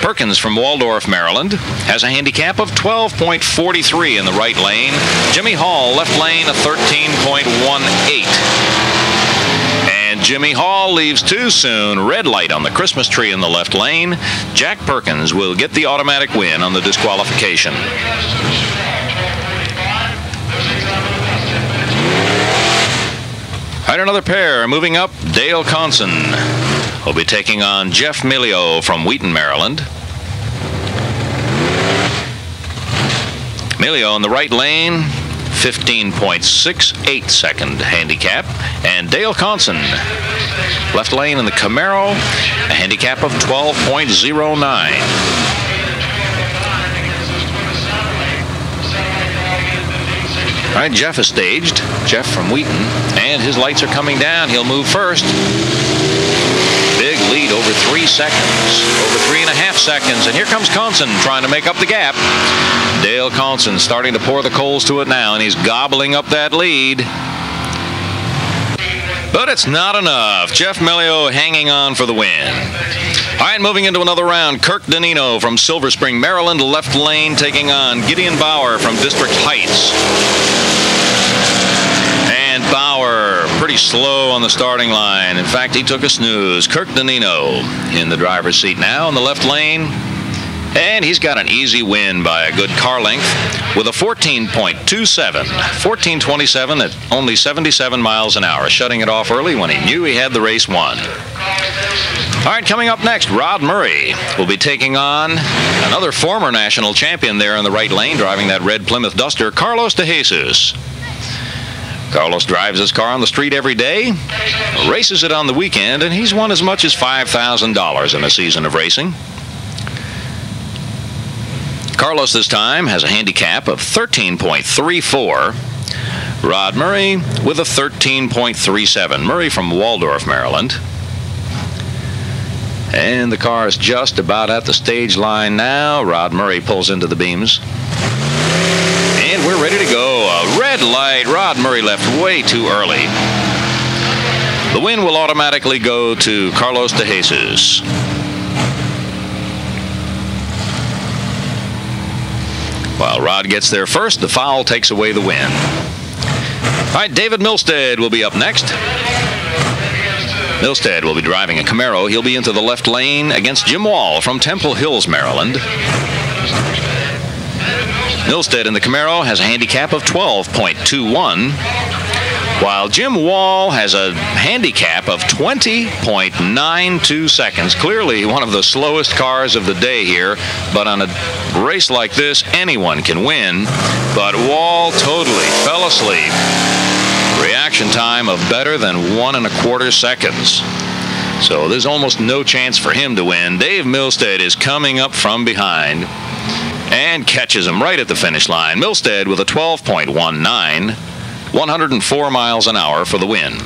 Perkins from Waldorf, Maryland, has a handicap of 12.43 in the right lane. Jimmy Hall, left lane, a 13.18. And Jimmy Hall leaves too soon. Red light on the Christmas tree in the left lane. Jack Perkins will get the automatic win on the disqualification. All right, another pair moving up. Dale Conson will be taking on Jeff Milio from Wheaton, Maryland. Milio in the right lane, 15.68 second handicap. And Dale Conson, left lane in the Camaro, a handicap of 12.09. All right, Jeff is staged. Jeff from Wheaton, and his lights are coming down. He'll move first. Big lead over 3 seconds, over 3.5 seconds, and here comes Conson trying to make up the gap. Dale Conson starting to pour the coals to it now, and he's gobbling up that lead. But it's not enough. Jeff Milio hanging on for the win. All right, moving into another round. Kirk Danino from Silver Spring, Maryland, left lane, taking on Gideon Bauer from District Heights. And Bauer pretty slow on the starting line. In fact, he took a snooze. Kirk Danino in the driver's seat now in the left lane. And he's got an easy win by a good car length with a 14.27. 14.27 at only 77 miles an hour, shutting it off early when he knew he had the race won. All right, coming up next, Rod Murray will be taking on another former national champion there in the right lane, driving that red Plymouth Duster, Carlos de Jesus. Carlos drives his car on the street every day, races it on the weekend, and he's won as much as $5,000 in a season of racing. Carlos this time has a handicap of 13.34. Rod Murray with a 13.37. Murray from Waldorf, Maryland. And the car is just about at the stage line now. Rod Murray pulls into the beams. And we're ready to go. A red light. Rod Murray left way too early. The win will automatically go to Carlos de Jesus. While Rod gets there first, the foul takes away the win. All right, David Milstead will be up next. Milstead will be driving a Camaro. He'll be into the left lane against Jim Wall from Temple Hills, Maryland. Milstead in the Camaro has a handicap of 12.21, while Jim Wall has a handicap of 20.92 seconds. Clearly one of the slowest cars of the day here, but on a race like this, anyone can win. But Wall totally fell asleep. Reaction time of better than 1¼ seconds. So there's almost no chance for him to win. Dave Milstead is coming up from behind and catches him right at the finish line. Milstead with a 12.19, 104 miles an hour for the win.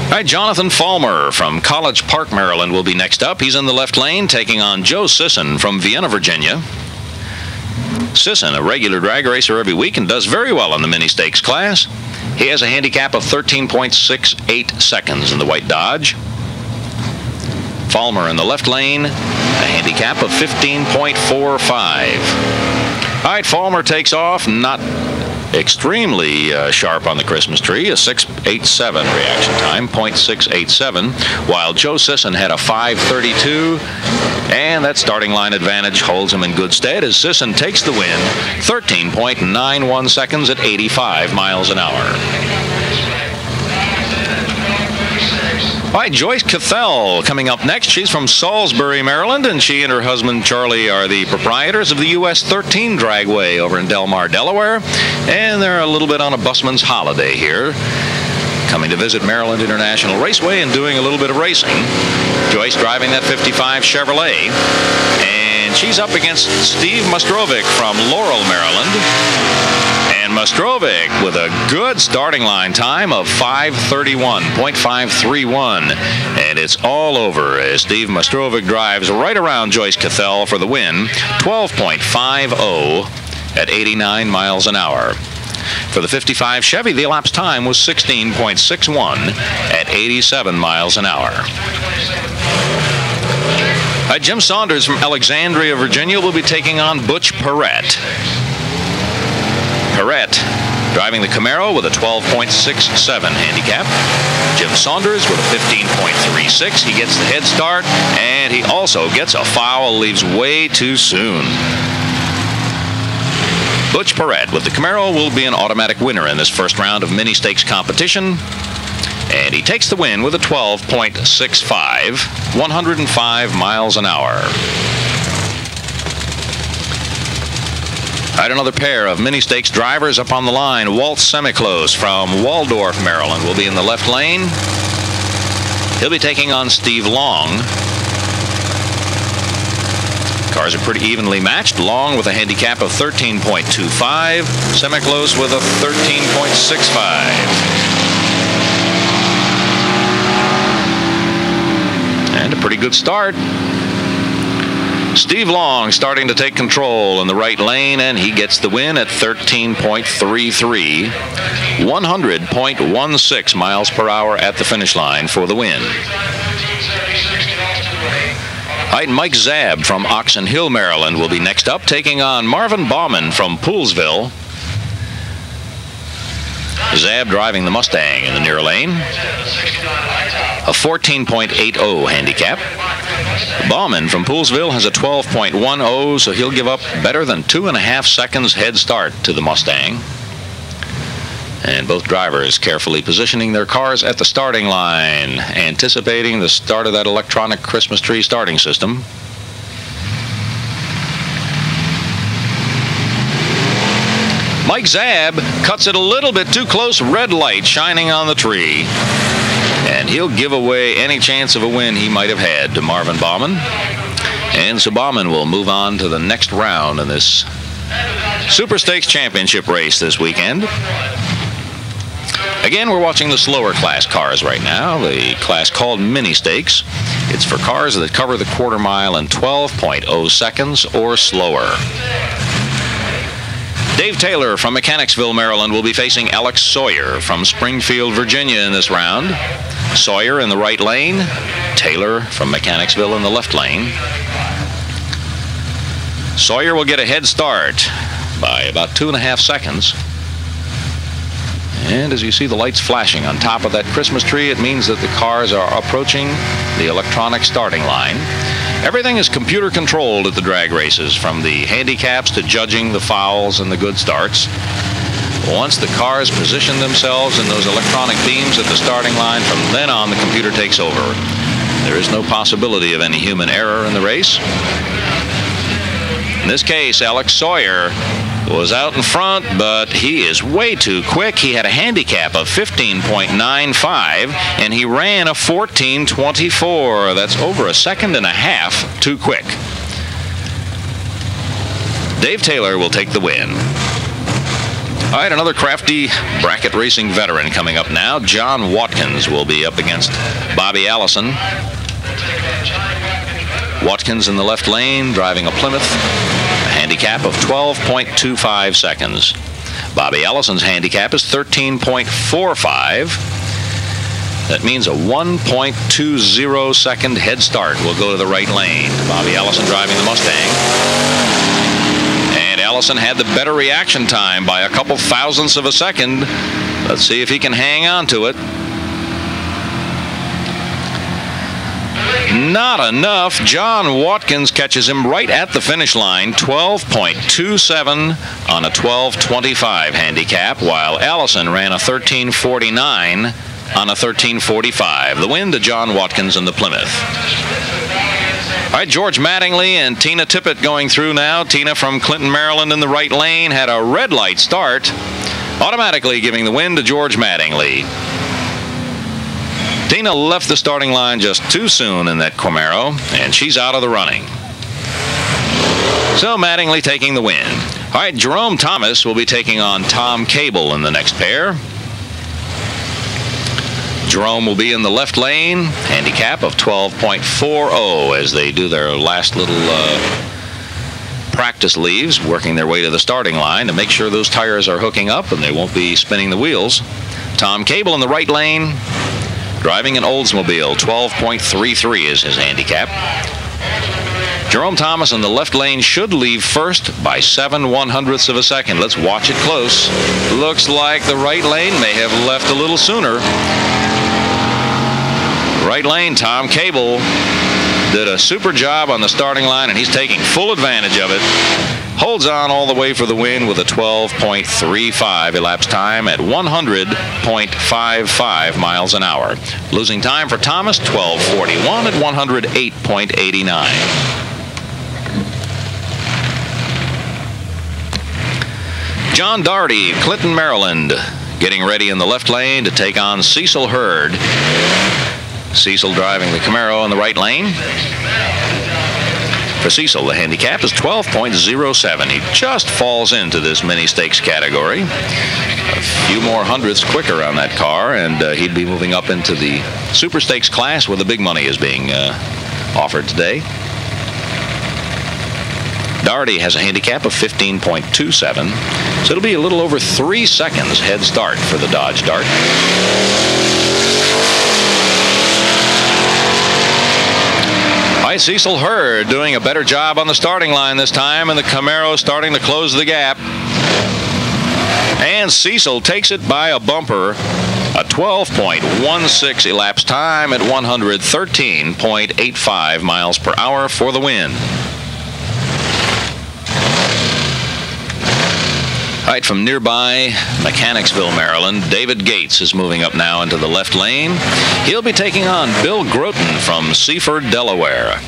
All right, Jonathan Falmer from College Park, Maryland will be next up. He's in the left lane taking on Joe Sisson from Vienna, Virginia. Sisson, a regular drag racer every week and does very well in the mini stakes class. He has a handicap of 13.68 seconds in the white Dodge. Falmer in the left lane, a handicap of 15.45. All right, Falmer takes off, not extremely sharp on the Christmas tree, a 6.87 reaction time, 0.687, while Joe Sisson had a 5.32, and that starting line advantage holds him in good stead as Sisson takes the win, 13.91 seconds at 85 miles an hour. All right, Joyce Cathell coming up next. She's from Salisbury, Maryland, and she and her husband Charlie are the proprietors of the US 13 Dragway over in Del Mar, Delaware, and they're a little bit on a busman's holiday here, coming to visit Maryland International Raceway and doing a little bit of racing. Joyce driving that 55 Chevrolet, and she's up against Steve Mastrovic from Laurel, Maryland. And Mastrovic with a good starting line time of 5:31.531, and it's all over as Steve Mastrovic drives right around Joyce Cathell for the win, 12.50 at 89 miles an hour. For the 55 Chevy, the elapsed time was 16.61 at 87 miles an hour. Jim Saunders from Alexandria, Virginia will be taking on Butch Perrette. Perrette driving the Camaro with a 12.67 handicap. Jim Saunders with a 15.36. He gets the head start, and he also gets a foul, leaves way too soon. Butch Perrette with the Camaro will be an automatic winner in this first round of mini stakes competition, and he takes the win with a 12.65, 105 miles an hour. All right, another pair of mini stakes drivers up on the line. Walt Semiclose from Waldorf, Maryland will be in the left lane. He'll be taking on Steve Long. Cars are pretty evenly matched. Long with a handicap of 13.25. Semiclose with a 13.65. And a pretty good start. Steve Long starting to take control in the right lane, and he gets the win at 13.33, 100.16 miles per hour at the finish line for the win. All right, Mike Zab from Oxon Hill, Maryland will be next up, taking on Marvin Bauman from Poolesville. Zab driving the Mustang in the near lane, a 14.80 handicap. Bauman from Poolesville has a 12.10, so he'll give up better than 2.5 seconds head start to the Mustang. And both drivers carefully positioning their cars at the starting line, anticipating the start of that electronic Christmas tree starting system. Mike Zab cuts it a little bit too close, red light shining on the tree. And he'll give away any chance of a win he might have had to Marvin Bauman. And so Bauman will move on to the next round in this Superstakes Championship race this weekend. Again, we're watching the slower class cars right now, the class called Mini Stakes. It's for cars that cover the quarter mile in 12.0 seconds or slower. Dave Taylor from Mechanicsville, Maryland, will be facing Alex Sawyer from Springfield, Virginia in this round. Sawyer in the right lane, Taylor from Mechanicsville in the left lane. Sawyer will get a head start by about 2.5 seconds. And as you see the lights flashing on top of that Christmas tree, it means that the cars are approaching the electronic starting line. Everything is computer controlled at the drag races, from the handicaps to judging the fouls and the good starts. Once the cars position themselves in those electronic beams at the starting line, from then on the computer takes over. There is no possibility of any human error in the race. In this case, Alex Sawyer was out in front, but he is way too quick. He had a handicap of 15.95, and he ran a 14.24. That's over 1.5 seconds too quick. Dave Taylor will take the win. All right, another crafty bracket racing veteran coming up now. John Watkins will be up against Bobby Allison. Watkins in the left lane, driving a Plymouth, a handicap of 12.25 seconds. Bobby Allison's handicap is 13.45. That means a 1.20 second head start will go to the right lane. Bobby Allison driving the Mustang. And Allison had the better reaction time by a couple thousandths of a second. Let's see if he can hang on to it. Not enough. John Watkins catches him right at the finish line, 12.27 on a 12.25 handicap, while Allison ran a 13.49 on a 13.45. The win to John Watkins in the Plymouth. All right, George Mattingly and Tina Tippett going through now. Tina from Clinton, Maryland in the right lane had a red light start, automatically giving the win to George Mattingly. Tina left the starting line just too soon in that Camaro, and she's out of the running. So Mattingly taking the win. All right, Jerome Thomas will be taking on Tom Cable in the next pair. Jerome will be in the left lane, handicap of 12.40 as they do their last little practice leaves, working their way to the starting line to make sure those tires are hooking up and they won't be spinning the wheels. Tom Cable in the right lane, driving an Oldsmobile, 12.33 is his handicap. Jerome Thomas in the left lane should leave first by 7/100ths of a second. Let's watch it close. Looks like the right lane may have left a little sooner. Right lane, Tom Cable did a super job on the starting line, and he's taking full advantage of it. Holds on all the way for the win with a 12.35 elapsed time at 100.55 miles an hour. Losing time for Thomas, 12:41 at 108.89. John Daugherty, Clinton, Maryland, getting ready in the left lane to take on Cecil Hurd. Cecil driving the Camaro in the right lane. For Cecil, the handicap is 12.07. He just falls into this mini stakes category. A few more hundredths quicker on that car, and he'd be moving up into the Superstakes class where the big money is being offered today. Daugherty has a handicap of 15.27, so it'll be a little over 3 seconds head start for the Dodge Dart. All right, Cecil Hurd doing a better job on the starting line this time, and the Camaro starting to close the gap. And Cecil takes it by a bumper, a 12.16 elapsed time at 113.85 miles per hour for the win. All right, from nearby Mechanicsville, Maryland, David Gates is moving up now into the left lane. He'll be taking on Bill Groten from Seaford, Delaware.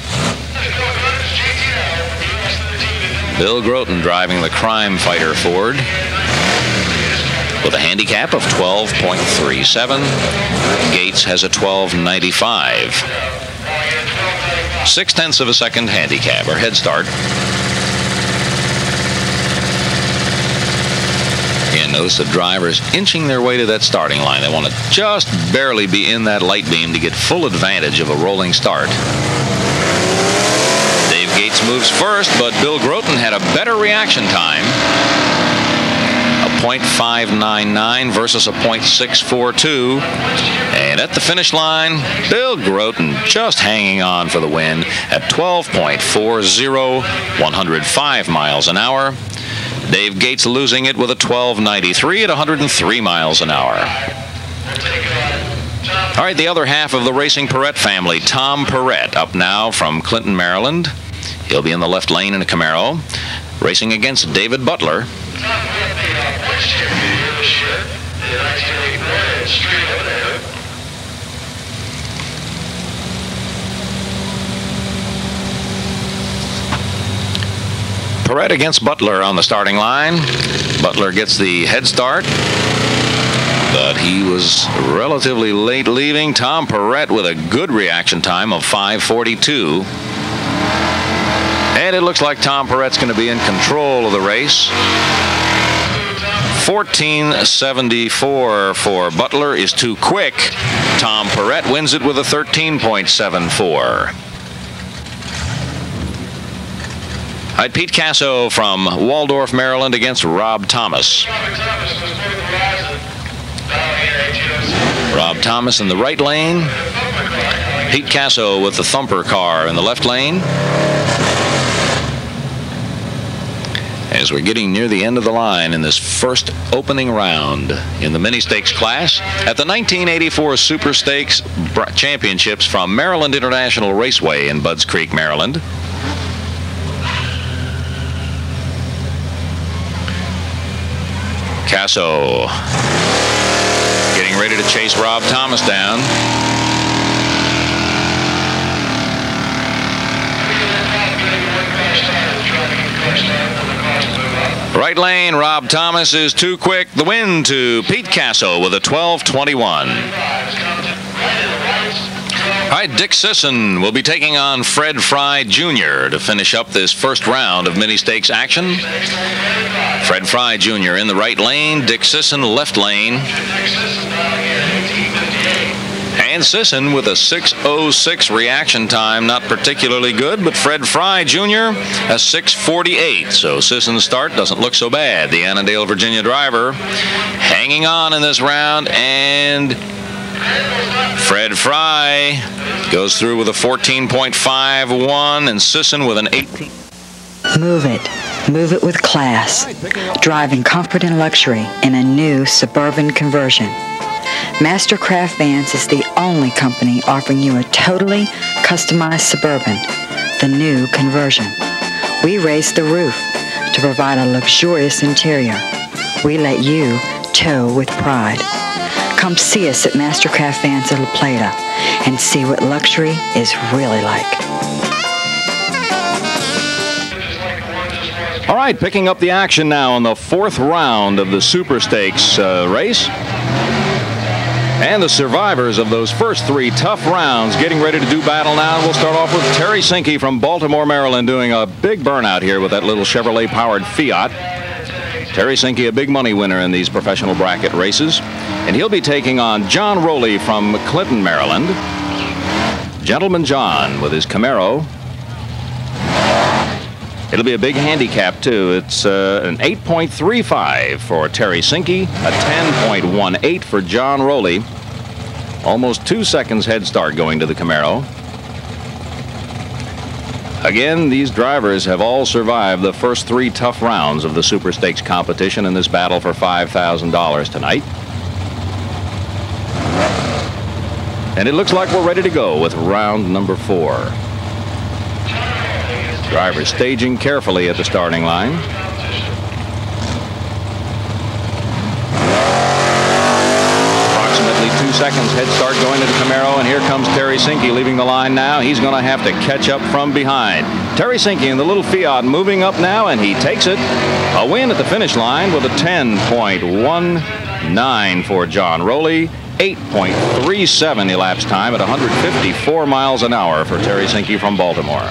Bill Groten driving the Crime Fighter Ford with a handicap of 12.37. Gates has a 12.95. 0.6 of a second handicap, or head start. And notice the drivers inching their way to that starting line. They want to just barely be in that light beam to get full advantage of a rolling start. Dave Gates moves first, but Bill Groten had a better reaction time. .599 versus a .642. And at the finish line, Bill Groten just hanging on for the win at 12.40, 105 miles an hour. Dave Gates losing it with a 12.93 at 103 miles an hour. All right, the other half of the Racing Perrette family, Tom Perrette, up now from Clinton, Maryland. He'll be in the left lane in a Camaro, racing against David Butler. Perrette against Butler on the starting line. Butler gets the head start, but he was relatively late leaving. Tom Perrette with a good reaction time of 5:42. And it looks like Tom Perrette's going to be in control of the race. 14.74 for Butler is too quick. Tom Perrette wins it with a 13.74. All right, Pete Casso from Waldorf, Maryland against Rob Thomas. Rob Thomas in the right lane. Pete Casso with the thumper car in the left lane. As we're getting near the end of the line in this first opening round in the mini stakes class at the 1984 Super Stakes Championships from Maryland International Raceway in Budds Creek, Maryland. Casso getting ready to chase Rob Thomas down. Right lane, Rob Thomas is too quick. The win to Pete Casso with a 12.21. All right, Dick Sisson will be taking on Fred Fry Jr. to finish up this first round of mini stakes action. Fred Fry Jr. in the right lane, Dick Sisson left lane. And Sisson with a 6:06 reaction time, not particularly good, but Fred Fry Jr. a 6:48. So Sisson's start doesn't look so bad. The Annandale, Virginia driver hanging on in this round, and Fred Fry goes through with a 14.51, and Sisson with an 18. Move it. Move it with class. Drive in comfort and luxury in a new Suburban conversion. Mastercraft Vans is the only company offering you a totally customized Suburban, the new conversion. We raise the roof to provide a luxurious interior. We let you tow with pride. Come see us at Mastercraft Vans of La Plata and see what luxury is really like. All right, picking up the action now in the fourth round of the Super Stakes race. And the survivors of those first three tough rounds getting ready to do battle now. We'll start off with Terry Sinke from Baltimore, Maryland, doing a big burnout here with that little Chevrolet-powered Fiat. Terry Sinke, a big money winner in these professional bracket races. And he'll be taking on John Rowley from Clinton, Maryland. Gentleman John with his Camaro. It'll be a big handicap, too. It's an 8.35 for Terry Sinke, a 10.18 for John Rowley. Almost 2 seconds head start going to the Camaro. Again, these drivers have all survived the first three tough rounds of the Super Stakes competition in this battle for $5,000 tonight. And it looks like we're ready to go with round number 4. Drivers staging carefully at the starting line. Approximately 2 seconds head start going to the Camaro, and here comes Terry Sinke leaving the line now. He's going to have to catch up from behind. Terry Sinke in the little Fiat moving up now, and he takes it. A win at the finish line with a 10.19 for John Rowley. 8.37 elapsed time at 154 miles an hour for Terry Sinke from Baltimore.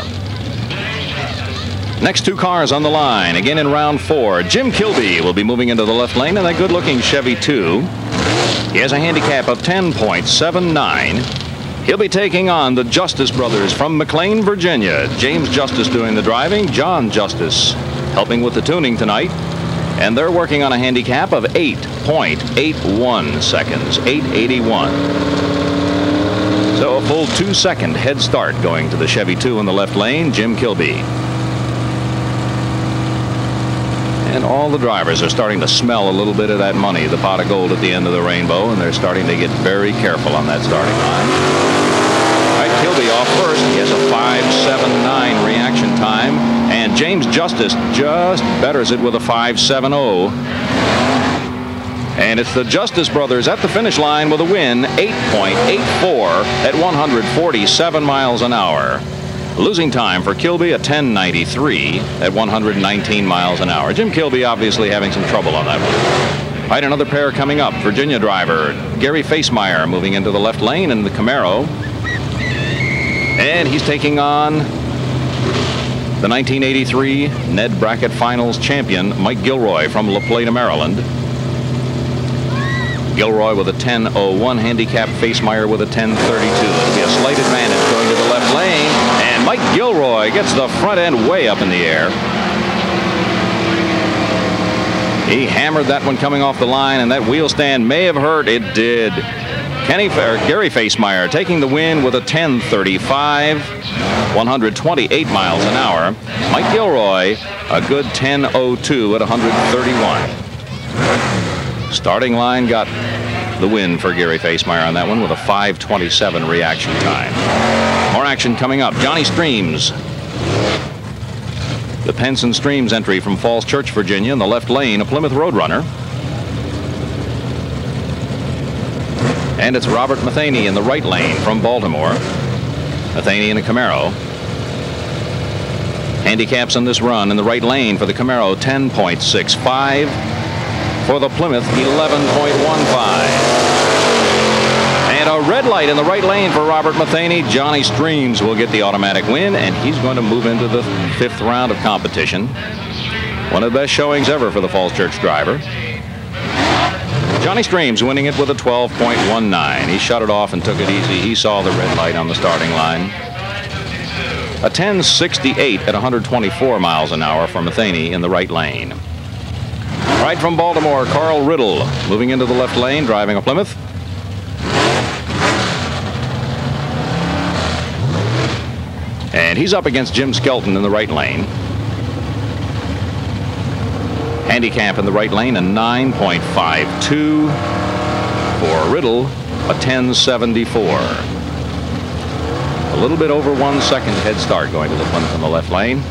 Next two cars on the line, again in round 4. Jim Kilby will be moving into the left lane in that good-looking Chevy 2. He has a handicap of 10.79. He'll be taking on the Justice brothers from McLean, Virginia. James Justice doing the driving, John Justice helping with the tuning tonight. And they're working on a handicap of 8.81 seconds, 8:81. So a full 2-second head start going to the Chevy 2 in the left lane, Jim Kilby. And all the drivers are starting to smell a little bit of that money, the pot of gold at the end of the rainbow, and they're starting to get very careful on that starting line. All right, Kilby off first. He has a 5.79 reaction time, and James Justice just betters it with a 5.70. And it's the Justice brothers at the finish line with a win, 8.84 at 147 miles an hour. Losing time for Kilby, a 10.93 at 119 miles an hour. Jim Kilby obviously having some trouble on that one. All right, another pair coming up. Virginia driver Gary Facemeyer moving into the left lane in the Camaro. And he's taking on the 1983 Ned Brackett Finals champion, Mike Gilroy from La Plata, Maryland. Gilroy with a 10.01 handicap, Facemeyer with a 10.32. It'll be a slight advantage going to the left lane, and Mike Gilroy gets the front end way up in the air. He hammered that one coming off the line, and that wheel stand may have hurt. It did. Gary Facemeyer taking the win with a 10.35, 128 miles an hour. Mike Gilroy, a good 10.02 at 131. Starting line got the win for Gary Facemeyer on that one with a 5.27 reaction time. More action coming up. Johnny Streams. The Penson Streams entry from Falls Church, Virginia in the left lane, a Plymouth Roadrunner. And it's Robert Matheny in the right lane from Baltimore. Matheny in a Camaro. Handicaps in this run in the right lane for the Camaro, 10.65. For the Plymouth, 11.15. And a red light in the right lane for Robert Matheny. Johnny Streams will get the automatic win, and he's going to move into the 5th round of competition. One of the best showings ever for the Falls Church driver. Johnny Streams winning it with a 12.19. He shut it off and took it easy. He saw the red light on the starting line. A 10.68 at 124 miles an hour for Matheny in the right lane. Right from Baltimore, Carl Riddle moving into the left lane, driving a Plymouth. And he's up against Jim Skelton in the right lane. Handicap in the right lane, a 9.52. For Riddle, a 10.74. A little bit over 1 second head start going to the Plymouth in the left lane.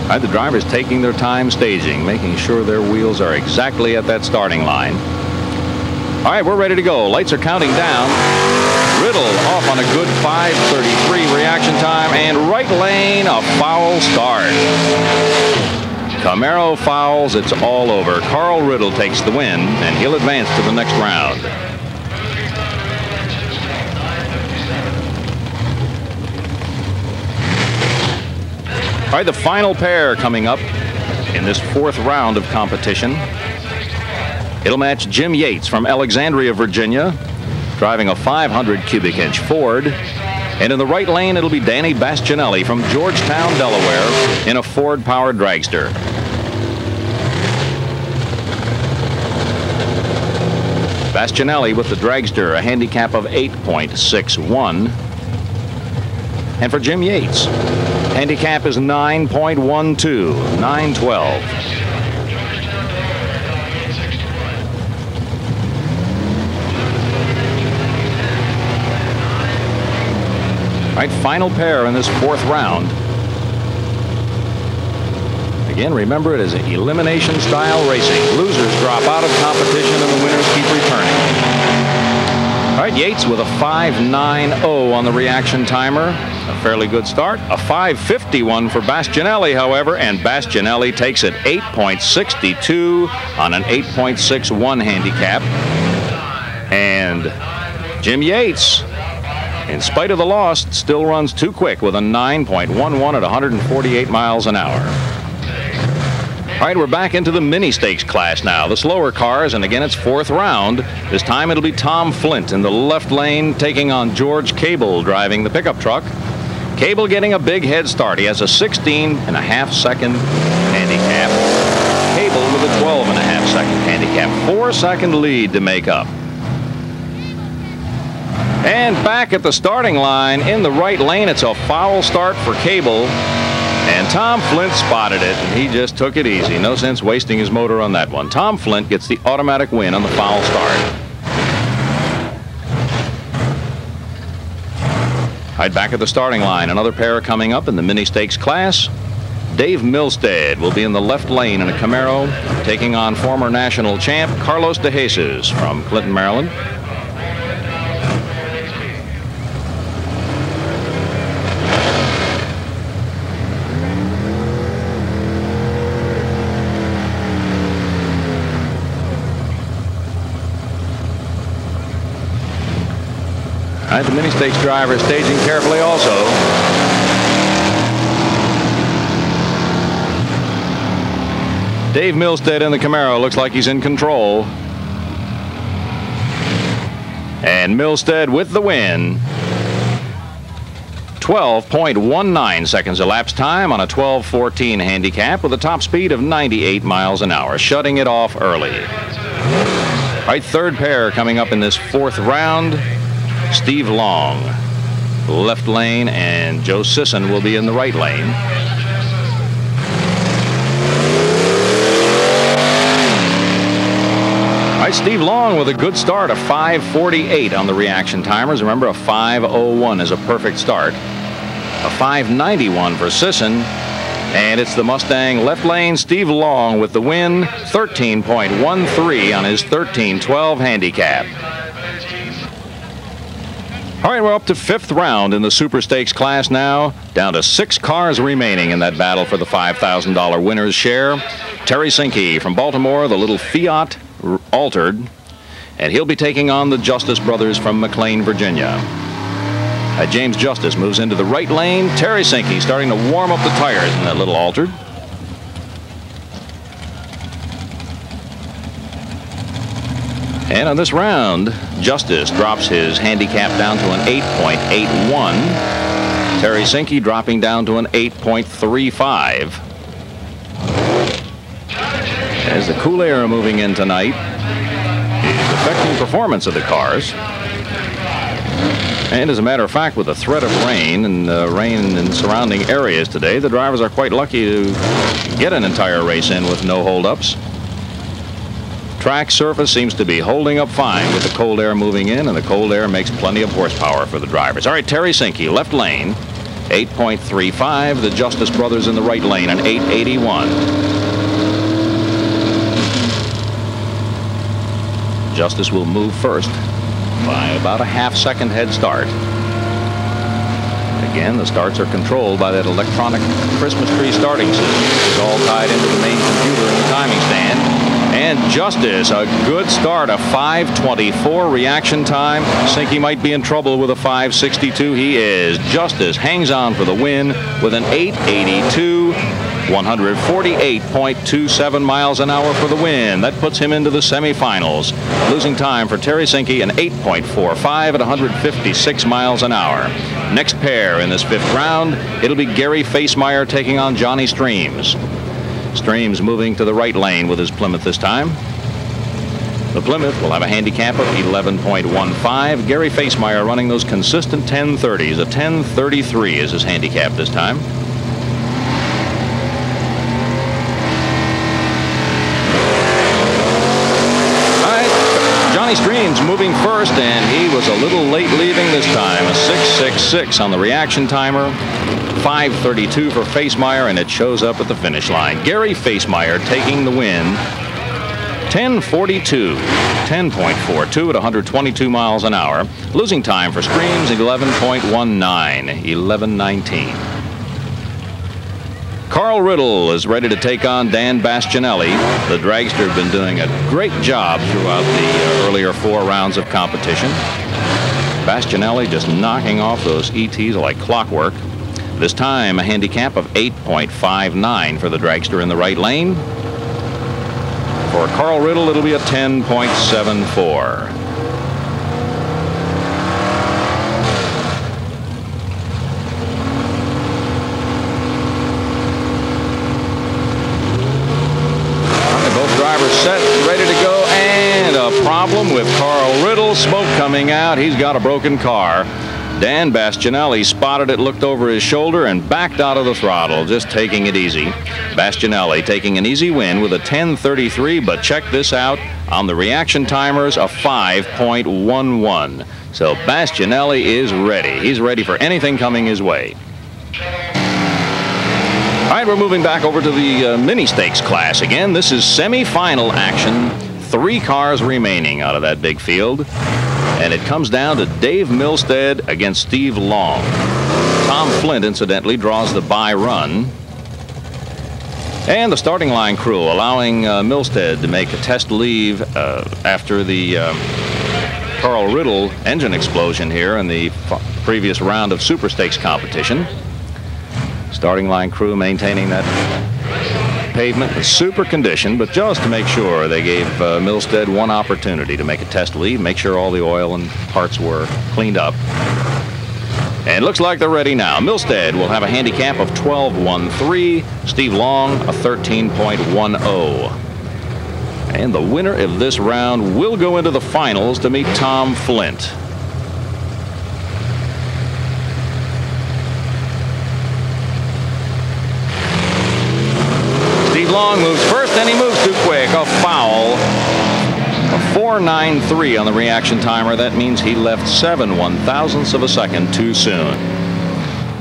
All right, the drivers taking their time staging, making sure their wheels are exactly at that starting line. All right, we're ready to go. Lights are counting down. Riddle off on a good 5.33 reaction time, and right lane, a foul start. Camaro fouls, it's all over. Carl Riddle takes the win, and he'll advance to the next round. All right, the final pair coming up in this 4th round of competition. It'll match Jim Yates from Alexandria, Virginia, driving a 500 cubic inch Ford. And in the right lane, it'll be Danny Bastianelli from Georgetown, Delaware, in a Ford-powered dragster. Bastianelli with the dragster, a handicap of 8.61. And for Jim Yates, handicap is 9.12, 9.12. All right, final pair in this 4th round. Again, remember, it is elimination style racing. Losers drop out of competition and the winners keep returning. All right, Yates with a 5.90 on the reaction timer. A fairly good start. A 5.51 for Bastianelli, however, and Bastianelli takes it 8.62 on an 8.61 handicap. And Jim Yates, in spite of the loss, still runs too quick with a 9.11 at 148 miles an hour. All right, we're back into the mini stakes class now. The slower cars, and again, it's 4th round. This time it'll be Tom Flint in the left lane taking on George Cable driving the pickup truck. Cable getting a big head start. He has a 16.5-second handicap. Cable with a 12.5-second handicap. 4-second lead to make up. And back at the starting line in the right lane, it's a foul start for Cable. And Tom Flint spotted it, and he just took it easy. No sense wasting his motor on that one. Tom Flint gets the automatic win on the foul start. Right back at the starting line, another pair coming up in the mini stakes class. Dave Milstead will be in the left lane in a Camaro, taking on former national champ Carlos De Jesus from Clinton, Maryland. All right, the mini stakes driver staging carefully also. Dave Milstead in the Camaro looks like he's in control. And Milstead with the win. 12.19 seconds elapsed time on a 12:14 handicap with a top speed of 98 miles an hour, shutting it off early. All right, third pair coming up in this fourth round. Steve Long, left lane, and Joe Sisson will be in the right lane. All right, Steve Long with a good start, a 5:48 on the reaction timers. Remember, a 5:01 is a perfect start. A 5:91 for Sisson. And it's the Mustang left lane, Steve Long with the win, 13.13 on his 13-12 handicap. All right, we're up to fifth round in the Superstakes class now. Down to 6 cars remaining in that battle for the $5,000 winner's share. Terry Sinke from Baltimore, the little Fiat altered, and he'll be taking on the Justice brothers from McLean, Virginia. James Justice moves into the right lane. Terry Sinke starting to warm up the tires in that little altered. And on this round, Justice drops his handicap down to an 8.81. Terry Sinke dropping down to an 8.35. As the cool air moving in tonight is affecting performance of the cars. And as a matter of fact, with the threat of rain and rain in surrounding areas today, the drivers are quite lucky to get an entire race in with no holdups. Track surface seems to be holding up fine with the cold air moving in, and the cold air makes plenty of horsepower for the drivers. All right, Terry Sinke, left lane, 8.35. The Justice brothers in the right lane, an 8.81. Justice will move first by about a half-second head start. Again, the starts are controlled by that electronic Christmas tree starting system, which is all tied into the main computer in the timing stand. And Justice, a good start, a 5:24 reaction time. Sinke might be in trouble with a 5:62. He is. Justice hangs on for the win with an 8.82. 148.27 miles an hour for the win. That puts him into the semifinals. Losing time for Terry Sinke, an 8.45 at 156 miles an hour. Next pair in this fifth round, it'll be Gary Facemeyer taking on Johnny Streams. Streams moving to the right lane with his Plymouth this time. The Plymouth will have a handicap of 11.15. Gary Facemeyer running those consistent 1030s. A 1033 is his handicap this time. Johnny Streams moving first, and he was a little late leaving this time. A 6.66 on the reaction timer. 5.32 for Facemeyer, and it shows up at the finish line. Gary Facemeyer taking the win. 10.42. 10.42 at 122 miles an hour. Losing time for Streams, 11.19. 11.19. Carl Riddle is ready to take on Dan Bastianelli. The dragster have been doing a great job throughout the earlier 4 rounds of competition. Bastianelli just knocking off those ETs like clockwork. This time a handicap of 8.59 for the dragster in the right lane. For Carl Riddle, it'll be a 10.74. problem with Carl Riddle. Smoke coming out. He's got a broken car. Dan Bastianelli spotted it, looked over his shoulder, and backed out of the throttle, just taking it easy. Bastianelli taking an easy win with a 10:33, but check this out. On the reaction timers, a 5.11. So Bastianelli is ready. He's ready for anything coming his way. All right, we're moving back over to the mini stakes class again. This is semifinal action. 3 cars remaining out of that big field. And it comes down to Dave Milstead against Steve Long. Tom Flint, incidentally, draws the bye run. And the starting line crew allowing Milstead to make a test leave after the Carl Riddle engine explosion here in the previous round of Superstakes competition. Starting line crew maintaining that pavement in super condition, but just to make sure, they gave Milstead one opportunity to make a test leave, make sure all the oil and parts were cleaned up. And it looks like they're ready now. Milstead will have a handicap of 12.13. Steve Long, a 13.10. And the winner of this round will go into the finals to meet Tom Flint. Long moves first, and he moves too quick. A foul. A 4.93 on the reaction timer. That means he left 7/1000ths of a second too soon.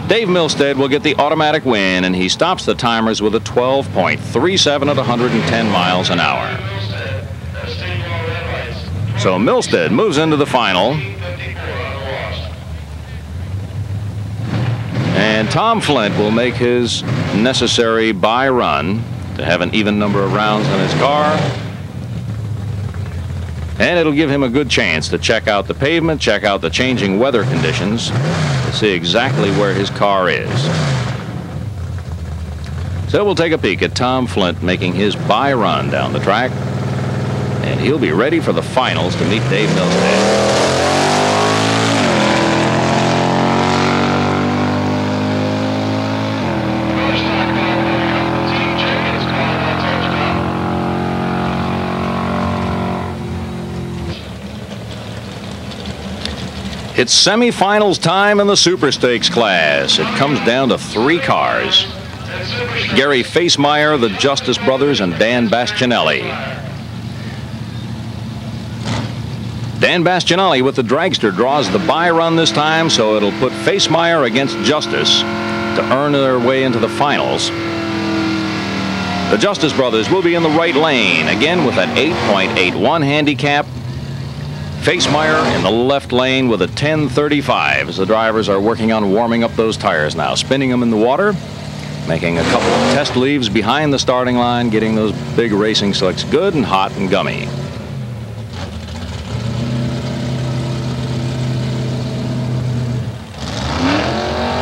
Dave Milstead will get the automatic win, and he stops the timers with a 12.37 at 110 miles an hour. So Milstead moves into the final. And Tom Flint will make his necessary bye run to have an even number of rounds in his car. And it'll give him a good chance to check out the pavement, check out the changing weather conditions, to see exactly where his car is. So we'll take a peek at Tom Flint making his bye run down the track. And he'll be ready for the finals to meet Dave Milstead. It's semifinals time in the Superstakes class. It comes down to 3 cars. Gary Facemeyer, the Justice Brothers, and Dan Bastianelli. Dan Bastianelli with the dragster draws the bye run this time, so it'll put Facemeyer against Justice to earn their way into the finals. The Justice Brothers will be in the right lane, again with an 8.81 handicap. Facemeyer in the left lane with a 10.35 as the drivers are working on warming up those tires now, spinning them in the water, making a couple of test leaves behind the starting line, getting those big racing slicks good and hot and gummy.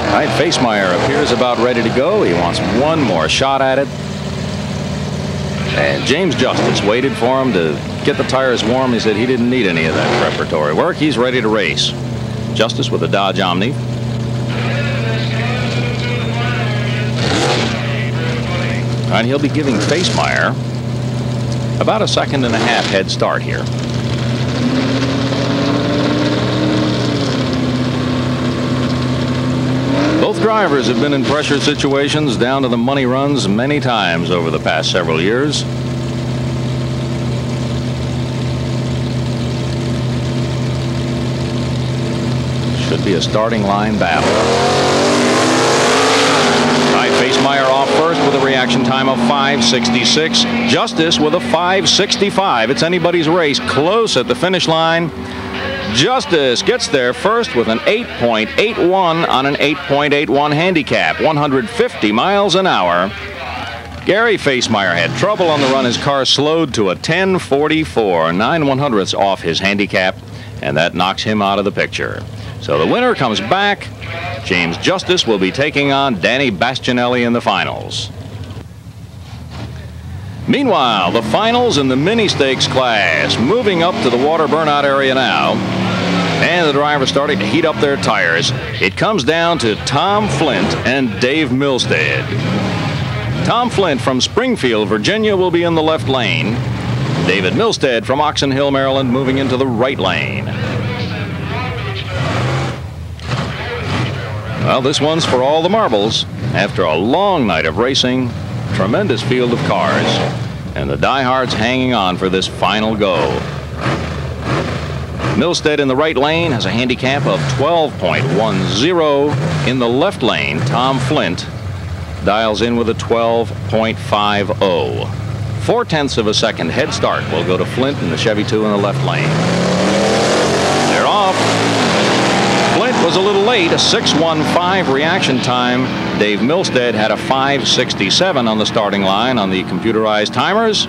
All right, Facemeyer appears about ready to go. He wants one more shot at it. And James Justice waited for him to get the tires warm. He said he didn't need any of that preparatory work. He's ready to race. Justice with the Dodge Omni. And he'll be giving Facemeyer about a 1.5 second head start here. Both drivers have been in pressure situations down to the money runs many times over the past several years. Should be a starting line battle. All right, Facemeyer off first with a reaction time of 5.66. Justice with a 5.65. It's anybody's race. Close at the finish line. Justice gets there first with an 8.81 on an 8.81 handicap, 150 miles an hour. Gary Facemeyer had trouble on the run. His car slowed to a 10.44, 9/100ths off his handicap, and that knocks him out of the picture. So the winner comes back. James Justice will be taking on Danny Bastianelli in the finals. Meanwhile, the finals in the mini stakes class, moving up to the water burnout area now. And the drivers starting to heat up their tires. It comes down to Tom Flint and Dave Milstead. Tom Flint from Springfield, Virginia will be in the left lane. David Milstead from Oxon Hill, Maryland, moving into the right lane. Well, this one's for all the marbles. After a long night of racing, tremendous field of cars, and the diehards hanging on for this final go. Milstead in the right lane has a handicap of 12.10. In the left lane, Tom Flint dials in with a 12.50. 4/10 of a second head start will go to Flint in the Chevy 2 in the left lane. They're off. Flint was a little late, a 6:15 reaction time. Dave Milstead had a 5:67 on the starting line on the computerized timers.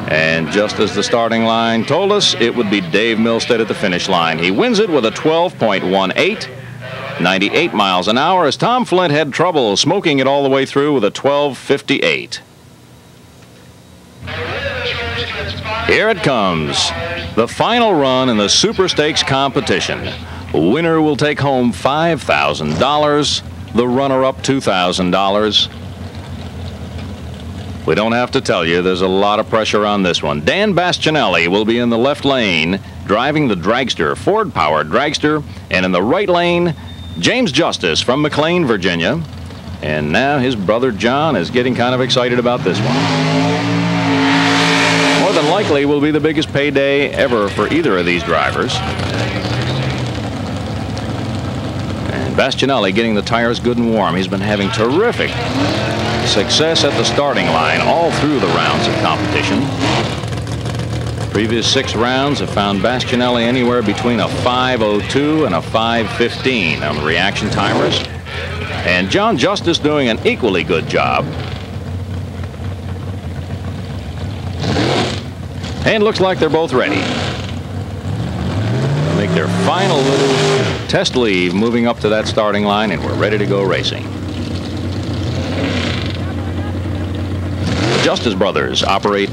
And just as the starting line told us, it would be Dave Milstead at the finish line. He wins it with a 12.18, 98 miles an hour, as Tom Flint had trouble smoking it all the way through with a 12.58. Here it comes, the final run in the Superstakes competition. Winner will take home $5,000, the runner-up $2,000. We don't have to tell you, there's a lot of pressure on this one. Dan Bastianelli will be in the left lane, driving the dragster, Ford-powered dragster, and in the right lane, James Justice from McLean, Virginia. And now his brother John is getting kind of excited about this one. More than likely will be the biggest payday ever for either of these drivers. And Bastianelli getting the tires good and warm. He's been having terrific success at the starting line all through the rounds of competition. Previous 6 rounds have found Bastianelli anywhere between a 5:02 and a 5:15 on the reaction timers. And John Justice doing an equally good job. And looks like they're both ready. They'll make their final little test leave moving up to that starting line, and we're ready to go racing. Justice Brothers operate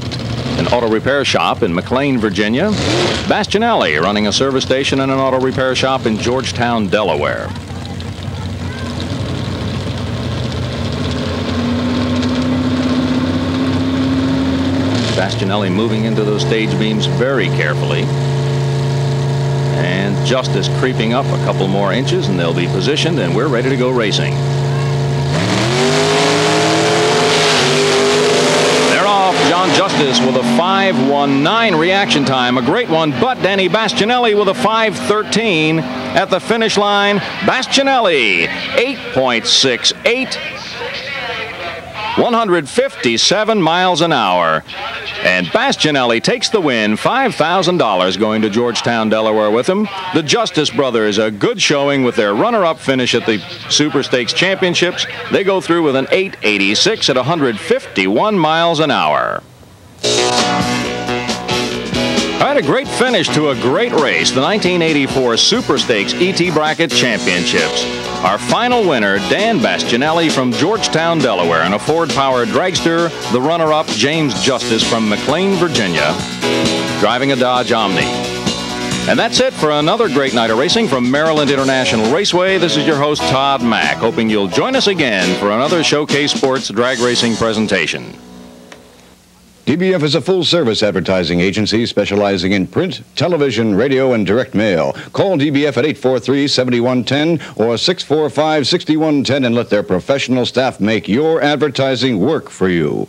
an auto repair shop in McLean, Virginia. Bastianelli running a service station and an auto repair shop in Georgetown, Delaware. Bastianelli moving into those stage beams very carefully. And Justice creeping up a couple more inches, and they'll be positioned, and we're ready to go racing. John Justice with a 5:19 reaction time, a great one, but Danny Bastianelli with a 5:13 at the finish line. Bastianelli 8.68, 157 miles an hour. And Bastianelli takes the win, $5,000 going to Georgetown, Delaware with him. The Justice Brothers, a good showing with their runner-up finish at the Superstakes Championships. They go through with an 8.86 at 151 miles an hour. All right, a great finish to a great race, the 1984 Superstakes ET Bracket Championships. Our final winner, Dan Bastianelli from Georgetown, Delaware, in a Ford-powered dragster. The runner-up, James Justice from McLean, Virginia, driving a Dodge Omni. And that's it for another great night of racing from Maryland International Raceway. This is your host, Todd Mack, hoping you'll join us again for another Showcase Sports drag racing presentation. DBF is a full-service advertising agency specializing in print, television, radio, and direct mail. Call DBF at 843-7110 or 645-6110 and let their professional staff make your advertising work for you.